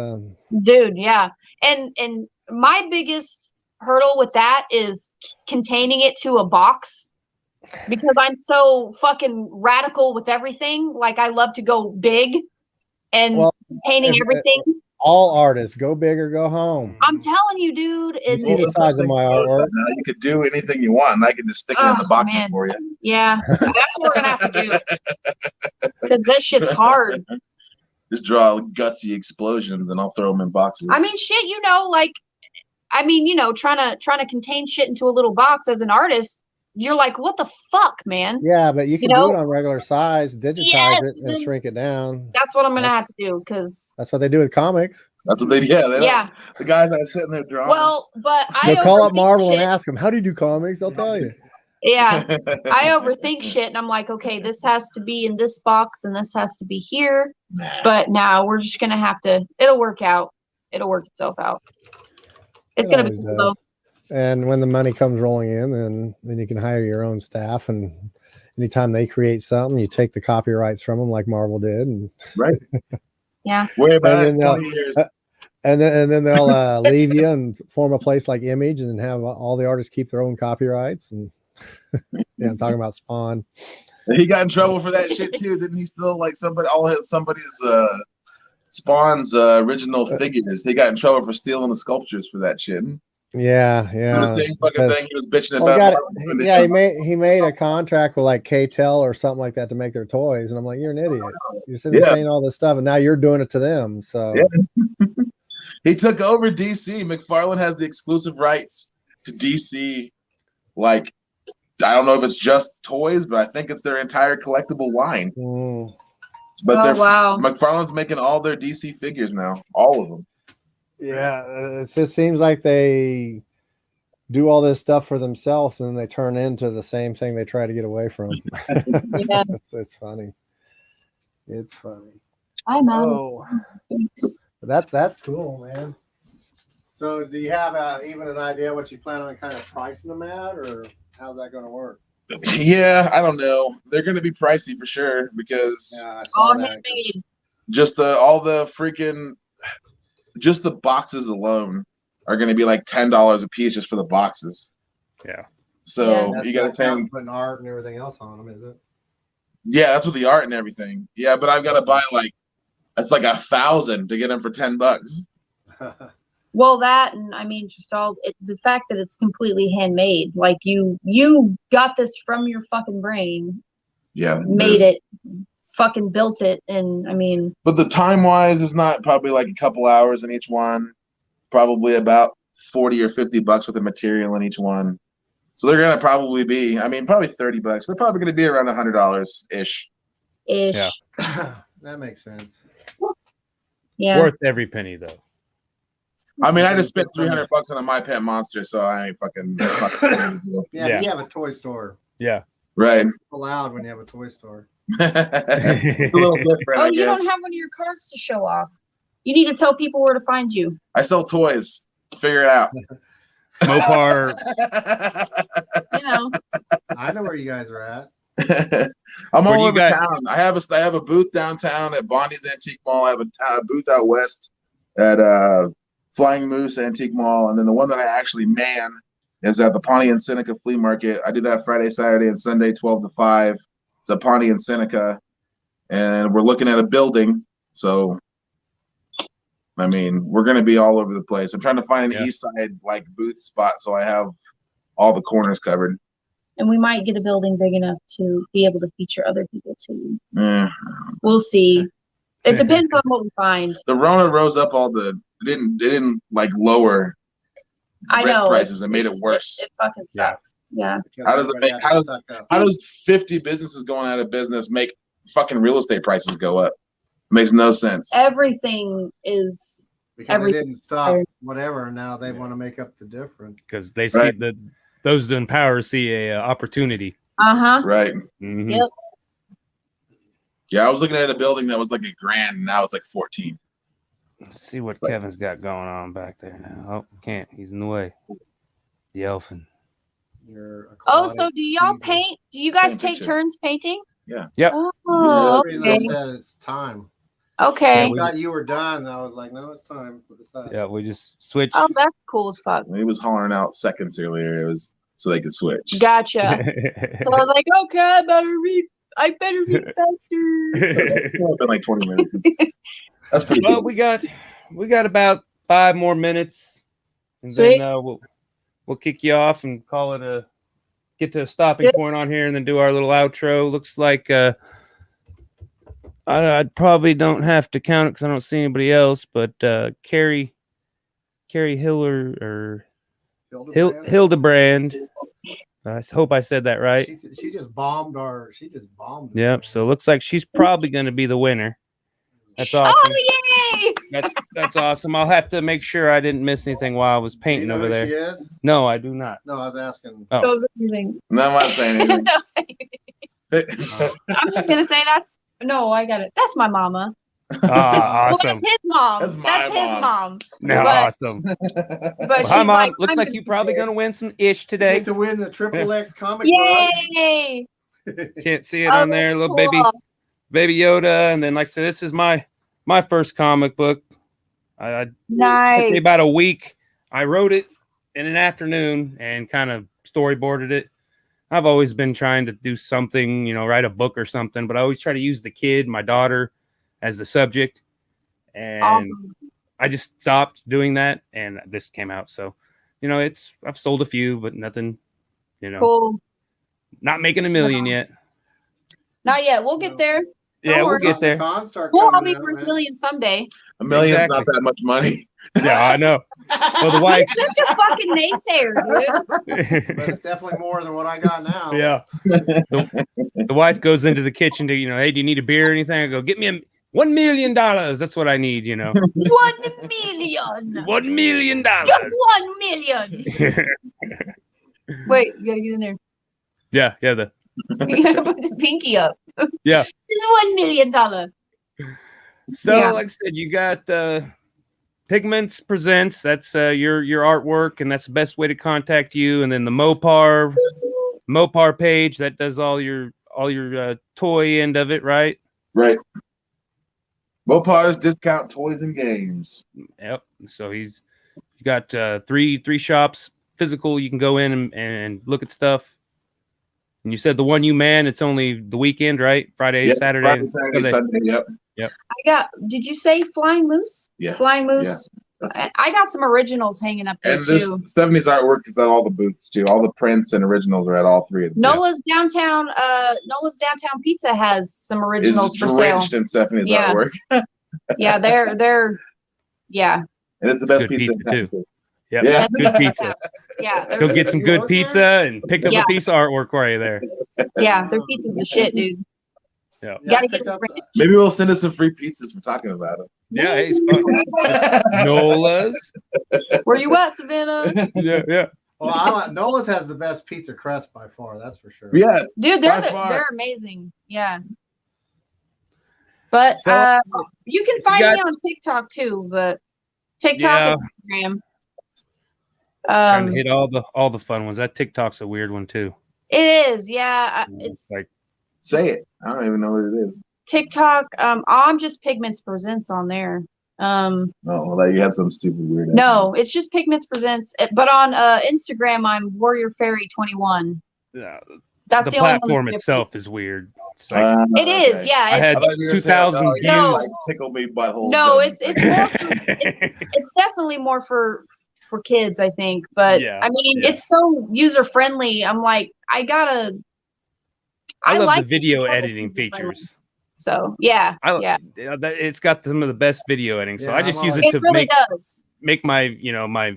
dude, yeah. And my biggest hurdle with that is containing it to a box because I'm so fucking radical with everything. Like I love to go big. And painting everything. All artists go big or go home. I'm telling you, dude. You see the size of my artwork. Now you could do anything you want, and I can just stick it in the boxes for you. Yeah, that's what we're gonna have to do. Because this shit's hard. Just draw gutsy explosions, and I'll throw them in boxes. I mean, shit. Trying to contain shit into a little box as an artist. You're like, what the fuck, man? Yeah, but you can do it on regular size, digitize it, and shrink it down. That's what I'm gonna have to do because that's what they do with comics. That's what they the guys that are sitting there drawing. Well, but they'll call up Marvel and ask them, "How do you do comics?" They'll tell you. Yeah, I overthink shit, and I'm like, okay, this has to be in this box, and this has to be here. But now we're just gonna have to. It'll work out. It'll work itself out. It's gonna be cool though. And when the money comes rolling in, then you can hire your own staff. And anytime they create something, you take the copyrights from them, like Marvel did. And right. Yeah. Way about 20 years. And then they'll leave you and form a place like Image and have all the artists keep their own copyrights. And I'm talking about Spawn. He got in trouble for that shit too, didn't he? Still like somebody's Spawn's original figures. He got in trouble for stealing the sculptures for that shit. Yeah, The yeah. same fucking because- thing he was bitching Well, about. yeah, he made a contract with like K-Tel or something like that to make their toys, and I'm like, you're an idiot. You're sitting there saying all this stuff, and now you're doing it to them. So Yeah. He took over DC. McFarlane has the exclusive rights to DC. Like, I don't know if it's just toys, but I think it's their entire collectible line. But wow. McFarlane's making all their DC figures now, all of them. yeah, it just seems like they do all this stuff for themselves, and then they turn into the same thing they try to get away from. Yeah. It's funny. It's funny. I'm out. That's cool, man. So, do you have even an idea what you plan on kind of pricing them at, or how's that going to work? Yeah, I don't know. They're going to be pricey for sure because I saw All that. handmade. just the boxes alone are going to be like $10 a piece just for the boxes. Yeah. So That's you got to not pay. counting putting art and everything else on them, is it? Yeah, that's with the art and everything. Yeah, but I've got to buy it's like 1,000 to get them for $10. Well, that, and I mean, just the fact that it's completely handmade. Like you got this from your fucking brain. Yeah. Made it, fucking built it, and I mean. But the time wise is not probably like a couple hours in each one. Probably about $40 or $50 with the material in each one. So they're gonna probably be, probably $30. They're probably gonna be around $100 ish. Yeah. That makes sense. Yeah. Worth every penny though. I just spent $300 on a My Pet Monster, so I ain't fucking. That's not the deal. Yeah, Yeah. but you have a toy store. Yeah. Right. It's allowed when you have a toy store. It's a little different. Oh, I you guess. don't have one of your cards to show off. You need to tell people where to find you. I sell toys. Figure it out. Mopar. You know. I know where you guys are at. I'm Where do all you over got- town. I have a booth downtown at Bonnie's Antique Mall. I have a booth out west at Flying Moose Antique Mall, and then the one that I actually man is at the Pawnee and Seneca Flea Market. I do that Friday, Saturday, and Sunday, 12 to 5. It's at Pawnee and Seneca, and we're looking at a building. So, we're going to be all over the place. I'm trying to find an east side booth spot so I have all the corners covered. And we might get a building big enough to be able to feature other people too. Yeah. We'll see. It depends on what we find. The Rona rose up they didn't lower I rent know prices and made it worse. It fucking sucks. Yeah. How does 50 businesses going out of business make fucking real estate prices go up? Makes no sense. Everything is because they didn't stop whatever, and now they want to make up the difference. Because they see those in power see a opportunity. Right. Mm-hmm. Yep. Yeah, I was looking at a building that was like $1,000, and now it's like 14. Let's see what Kevin's got going on back there now. Oh, can't. He's in the way. The elfin. Oh, so do y'all season. paint? Do you guys Same take picture. turns painting? Yeah. Yep. Oh, The reason I okay. said it's time. Okay. I thought you were done. I was like, no, it's time. Yeah, we just switched. Oh, that's cool as fuck. He was hollering out seconds earlier. It was so they could switch. Gotcha. So I was like, okay, I better be faster. It's been like 20 minutes. That's pretty Well, good. we got about 5 more minutes, and Sweet. then we'll kick you off and call it get to a stopping point on here, and then do our little outro. Looks like I probably don't have to count it because I don't see anybody else, but Carrie Hiller or Hildebrand. I hope I said that right. She just bombed Yep. So it looks like she's probably going to be the winner. That's awesome. Oh, yay! That's awesome. I'll have to make sure I didn't miss anything while I was painting over there. She is? No, I do not. No, I was asking. Oh. Those amazing. No, I'm not saying anything. I'm just gonna say no, I got it. That's my mama. Well, Awesome. that's his mom. That's my his mom. No, But- awesome. But Well, she's hi, Mom. like, Looks I'm like you're probably going to win some ish today. Get to win the Triple X comic yay! Can't see it on there. Little baby Yoda. And then, like I said, this is my first comic book. I took me Nice. about a week. I wrote it in an afternoon and kind of storyboarded it. I've always been trying to do something, write a book or something, but I always try to use the kid, my daughter, as the subject. And Awesome. I just stopped doing that, and this came out. So I've sold a few, but nothing, Cool. not making a million yet. Not yet. We'll get there. Yeah, we'll get there. We'll all be first million someday. $1 million's Exactly. not that much money. Yeah, I know. Well, the You're wife. such a fucking naysayer, dude. But it's definitely more than what I got now. Yeah. The wife goes into the kitchen to, hey, do you need a beer or anything? I go, get me $1 million. That's what I need, 1 million. $1 million. Just 1 million. Wait, you gotta get in there. Yeah. You gotta put the pinky up. Yeah. It's $1 million. So, Yeah. like I said, you got Pigments Presents. That's your artwork, and that's the best way to contact you. And then the Mopar page that does all your toy end of it, right? Right. Mopar's discount toys and games. Yep. So you got three shops physical. You can go in and look at stuff. And you said the one you man, it's only the weekend, right? Friday, Yep, Saturday, Friday, Saturday, Sunday. Yep. Did you say Flying Moose? Yeah. Flying Moose. Yeah. I got some originals hanging up there And there's too. 70s artwork is at all the booths too. All the prints and originals are at all three of them. Nola's downtown pizza has some originals It's for sale. drenched in Stephanie's Yeah. artwork. Yeah, they're yeah. And it's the best Good pizza pizza, in town, too. Yep. Yeah. Good pizza. Yeah. Go get some good pizza and pick up Yeah. a piece of artwork while you're there. Yeah, their pizza's the shit, dude. Yeah. You gotta get it. Maybe we'll send us some free pizzas for talking about it. Yeah, hey, Nola's. Where you at, Savannah? Yeah. Well, Nola's has the best pizza crust by far. That's for sure. Yeah. Dude, By far. they're amazing. Yeah. But So, you can find me on TikTok too, but TikTok and Instagram. Trying to hit all the fun ones. That TikTok's a weird one too. It is, yeah. It's like, Say it. I don't even know what it is. TikTok. I'm just Pigments Presents on there. Oh, well, you had some stupid weird. No, it's just Pigments Presents. But on Instagram, I'm Warrior Fairy 21. That's the the only one platform that's itself is weird. It's like, It is, yeah. I had 2,000 views. No. Like tickle me butthole. No, it's it's definitely more for kids, I think. But Yeah, I mean, yeah. it's so user friendly. I'm like, I I love like the video it. editing features. So yeah, yeah, It's got some of the best video editing. So Yeah, I just I'm use it it to really does. make my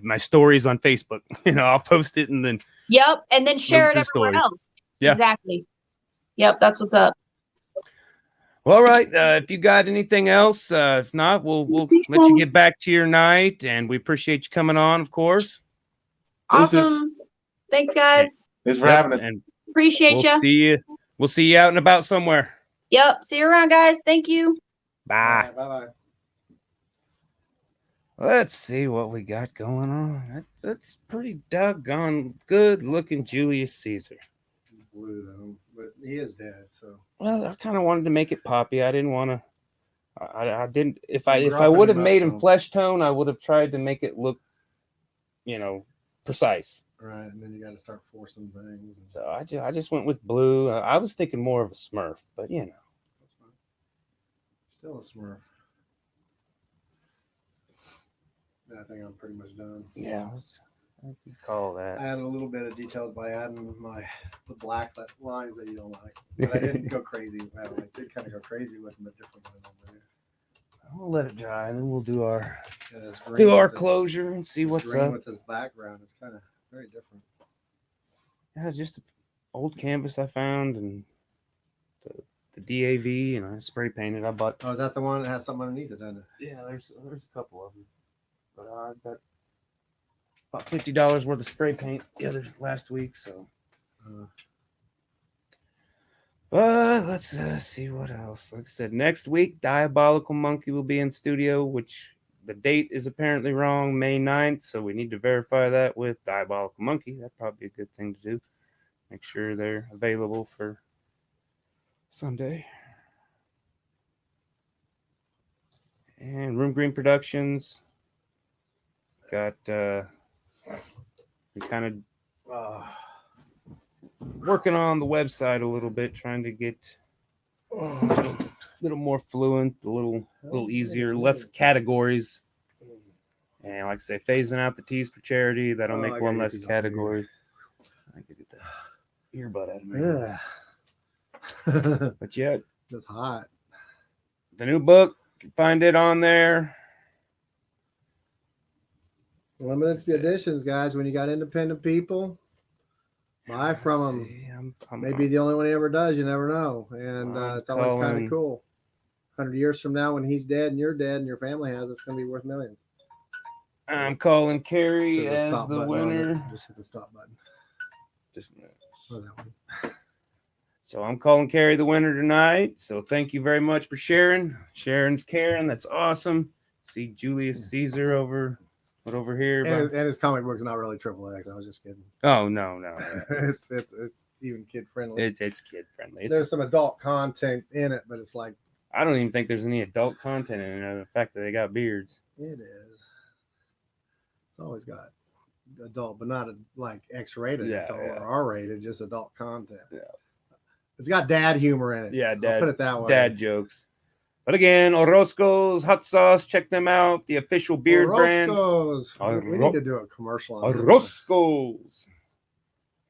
my stories on Facebook. I'll post it and then Yep, and then share it through everywhere stories. else. Yeah. Exactly. Yep, that's what's up. well, all right. If you got anything else, if not, we'll Peace let you out. get back to your night, and we appreciate you coming on, of course. Awesome. Thanks, guys. Thanks for having us. And Appreciate we'll you. see you. We'll see you out and about somewhere. Yep. See you around, guys. Thank you. Bye. Bye. Let's see what we got going on. That's pretty doggone good looking Julius Caesar. Blue though, but he is dead. So Well, I kind of wanted to make it poppy. I didn't want to. I didn't. If I Roughing would have him up made him some. flesh tone, I would have tried to make it look, precise. right, and then you got to start forcing things. And So I just went with blue. I was thinking more of a Smurf, but that's fine. Still a Smurf. I think I'm pretty much done. yeah, I could call I that. added a little bit of details by adding the black lines that you don't like, but I didn't go crazy. I did kind of go crazy with them, a different one over there. We'll let it dry, and then we'll do our Yeah, it's green with this- closure and see it's what's green up. with this background. It's kind of very different. Yeah, it's just an old canvas I found and the DAV, and I spray painted. I bought. Oh, is that the one that has something underneath it, doesn't it? Yeah, there's a couple of them, but I got about $50 worth of spray paint last week. So, let's see what else. Like I said, next week, Diabolical Monkey will be in studio, which the date is apparently wrong, May 9th. So we need to verify that with Diabolical Monkey. That'd probably be a good thing to do. Make sure they're available for Sunday. And Room Green Productions got we kind of working on the website a little bit, trying to get a little more fluent, a little easier, less categories, And like I say, phasing out the teas for charity. That'll I make gotta one get less these on category. I could get the earbud out of my ear. Yeah. But yeah, It's hot. the new book, you can find it on there. Limited editions, guys. When you got independent people, buy from them. See, Maybe the only one he ever does. You never know. And it's always kind of cool. 100 years from now, when he's dead and you're dead and your family has, it's going to be worth millions. I'm calling Carrie There's a as stop the button on winner. it. Just hit the stop button. Just a minute. Oh, that one. So I'm calling Carrie the winner tonight. So thank you very much for sharing. Sharon's Karen. That's awesome. See Julius Caesar over here. And his comic book's not really XXX. I was just kidding. Oh no. It's even kid friendly. It's kid friendly. There's some adult content in it, but it's like I don't even think there's any adult content in it. The fact that they got beards. it is. It's always got adult, but not like X-rated adult or R-rated, just adult content. Yeah. It's got dad humor in it. Yeah, dad. I'll put it that way. Dad jokes. But again, Orozco's Hot Sauce. Check them out. The official beard Orozco's. brand. We need to do a commercial on Orozco's.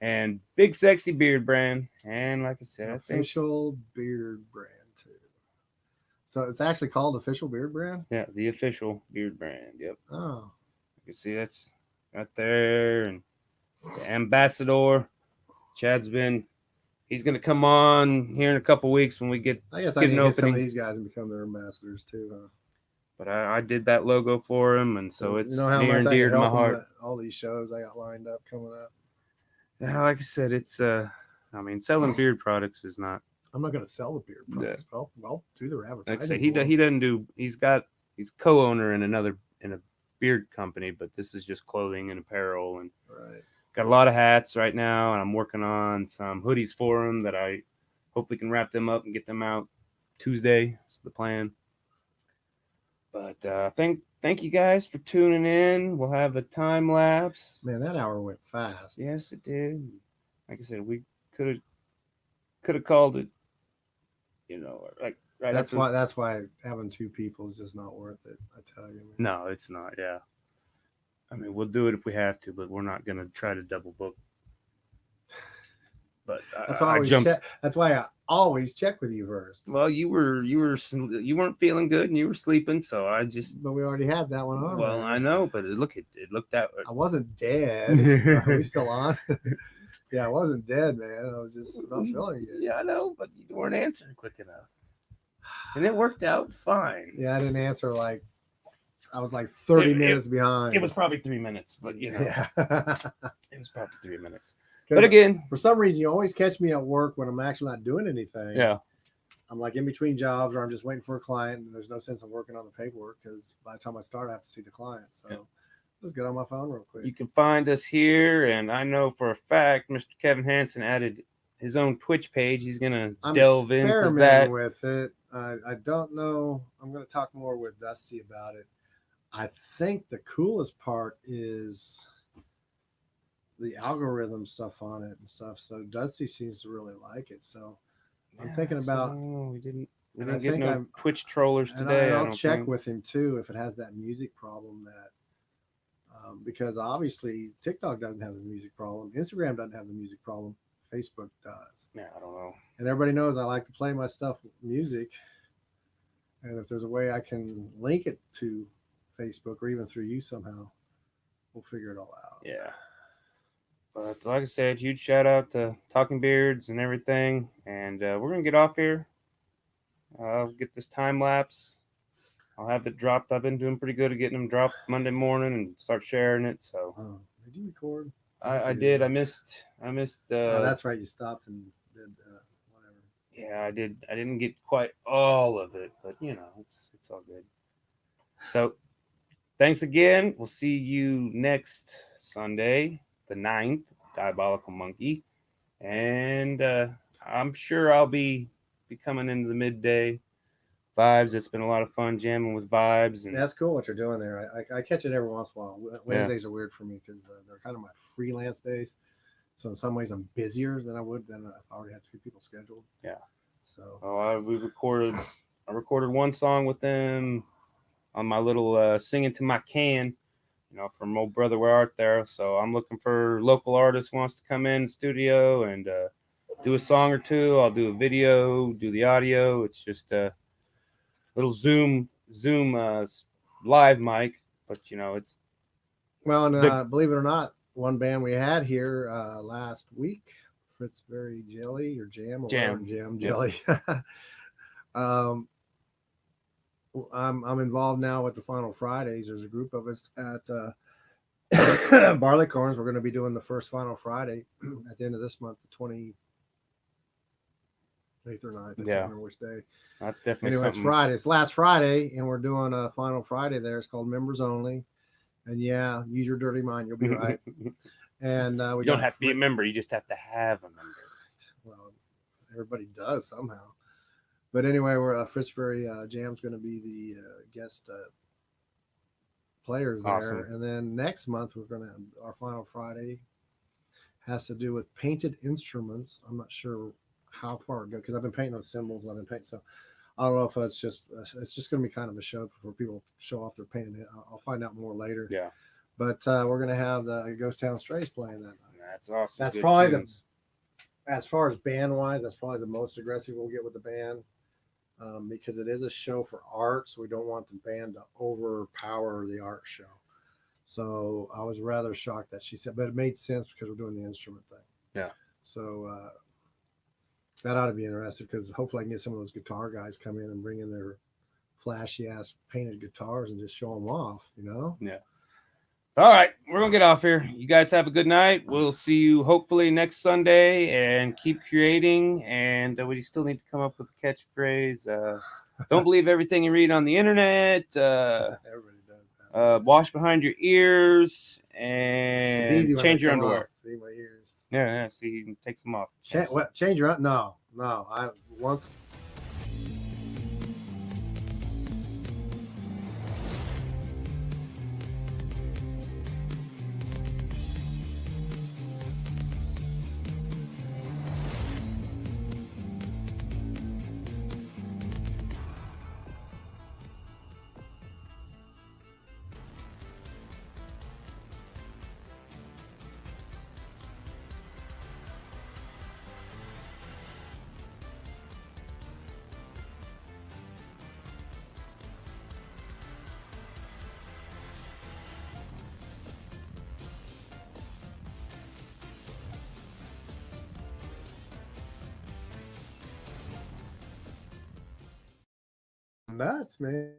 And Big Sexy Beard brand. And like I said, I think official beard brand too. So it's actually called official beard brand? Yeah, the official beard brand. Yep. Oh. You can see that's right there. And the ambassador. He's going to come on here in a couple weeks when we get. I guess I can get some of these guys and become their ambassadors too, huh? But I did that logo for him, and so it's near and dear to my heart. All these shows I got lined up coming up. Yeah, like I said, it's selling beard products is not. I'm not going to sell the beard products, but I'll do their advertising. Like I say, he doesn't do. He's co-owner in a beard company, but this is just clothing and apparel and. Right. Got a lot of hats right now, and I'm working on some hoodies for them that I hopefully can wrap them up and get them out Tuesday. That's the plan. But thank you guys for tuning in. We'll have a time lapse. Man, that hour went fast. Yes, it did. Like I said, we could have called it. Like right. That's why having two people is just not worth it. I tell you. Man. No, it's not. Yeah. I mean, we'll do it if we have to, but we're not going to try to double book. But that's why I always check with you first. Well, you weren't feeling good and you were sleeping, so I just. But we already had that one on. Well, I know, but it looked that way. I wasn't dead. Are we still on? Yeah, I wasn't dead, man. I was just not feeling good. Yeah, I know, but you weren't answering quick enough, and it worked out fine. Yeah, I didn't answer I was 30 minutes behind. It was probably 3 minutes, but Yeah. It was probably 3 minutes. But again, for some reason, you always catch me at work when I'm actually not doing anything. Yeah. I'm in between jobs, or I'm just waiting for a client, and there's no sense in working on the paperwork because by the time I start, I have to see the client. So let's get on my phone real quick. You can find us here, and I know for a fact Mr. Kevin Hansen added his own Twitch page. He's gonna delve into that. With it. I don't know. I'm gonna talk more with Dusty about it. I think the coolest part is the algorithm stuff on it and stuff. So Dusty seems to really like it. So I'm thinking about. We didn't get no Twitch trollers today. I'll check with him too if it has that music problem because obviously TikTok doesn't have the music problem, Instagram doesn't have the music problem, Facebook does. Yeah, I don't know. And everybody knows I like to play my stuff with music, and if there's a way I can link it to Facebook or even through you somehow, we'll figure it all out. Yeah. But like I said, huge shout out to Talking Beards and everything. And we're going to get off here. I'll get this time lapse. I'll have it dropped. I've been doing pretty good at getting them dropped Monday morning and start sharing it. So did you record? I did. I missed. That's right. You stopped and did whatever. Yeah, I did. I didn't get quite all of it, but it's all good. So thanks again. We'll see you next Sunday, the 9th, Diabolical Monkey. And I'm sure I'll be coming into the midday vibes. It's been a lot of fun jamming with vibes. And that's cool what you're doing there. I catch it every once in a while. Wednesdays are weird for me because they're kind of my freelance days. So in some ways I'm busier than I would than if I already had 3 people scheduled. Yeah. So I recorded one song with them on my little Singing to My Can you know, from old brother where art there. So I'm looking for local artists who wants to come in the studio and do a song or two. I'll do a video, do the audio. It's just a little Zoom live mic, but you know, it's well, and believe it or not, one band we had here last week, Fritzberry Jelly or Jam, Jelly. I'm involved now with the Final Fridays. There's a group of us at Barleycorns. We're going to be doing the first Final Friday at the end of this month, the 28th or 9th. I can't remember which day. That's definitely anyway, something. It's Friday. It's last Friday, and we're doing a Final Friday there. It's called Members Only. And yeah, use your dirty mind. You'll be right. And we you don't have to be a member. You just have to have a member. Well, everybody does somehow. But anyway, we're Fritzberry Jam's going to be the guest players there. Awesome. And then next month, we're going to our Final Friday has to do with painted instruments. I'm not sure how far it goes because I've been painting those cymbals and I've been painting. So I don't know if it's just going to be kind of a show for people to show off their painting. I'll find out more later. Yeah. But we're going to have the Ghost Town Strays playing that night. That's awesome. That's good probably tunes. As far as band wise, that's probably the most aggressive we'll get with the band. Because it is a show for art, so we don't want the band to overpower the art show. So I was rather shocked that she said, but it made sense because we're doing the instrument thing. Yeah. So that ought to be interesting because hopefully I can get some of those guitar guys come in and bring in their flashy ass painted guitars and just show them off, you know? Yeah. All right, we're gonna get off here. You guys have a good night. We'll see you hopefully next Sunday, and keep creating. And we still need to come up with a catchphrase. Don't believe everything you read on the internet. Everybody does that. Wash behind your ears and It's easy when change they your come underwear. off. See my ears. Yeah. See, you can take some off. Change your no. I once. Nuts, man.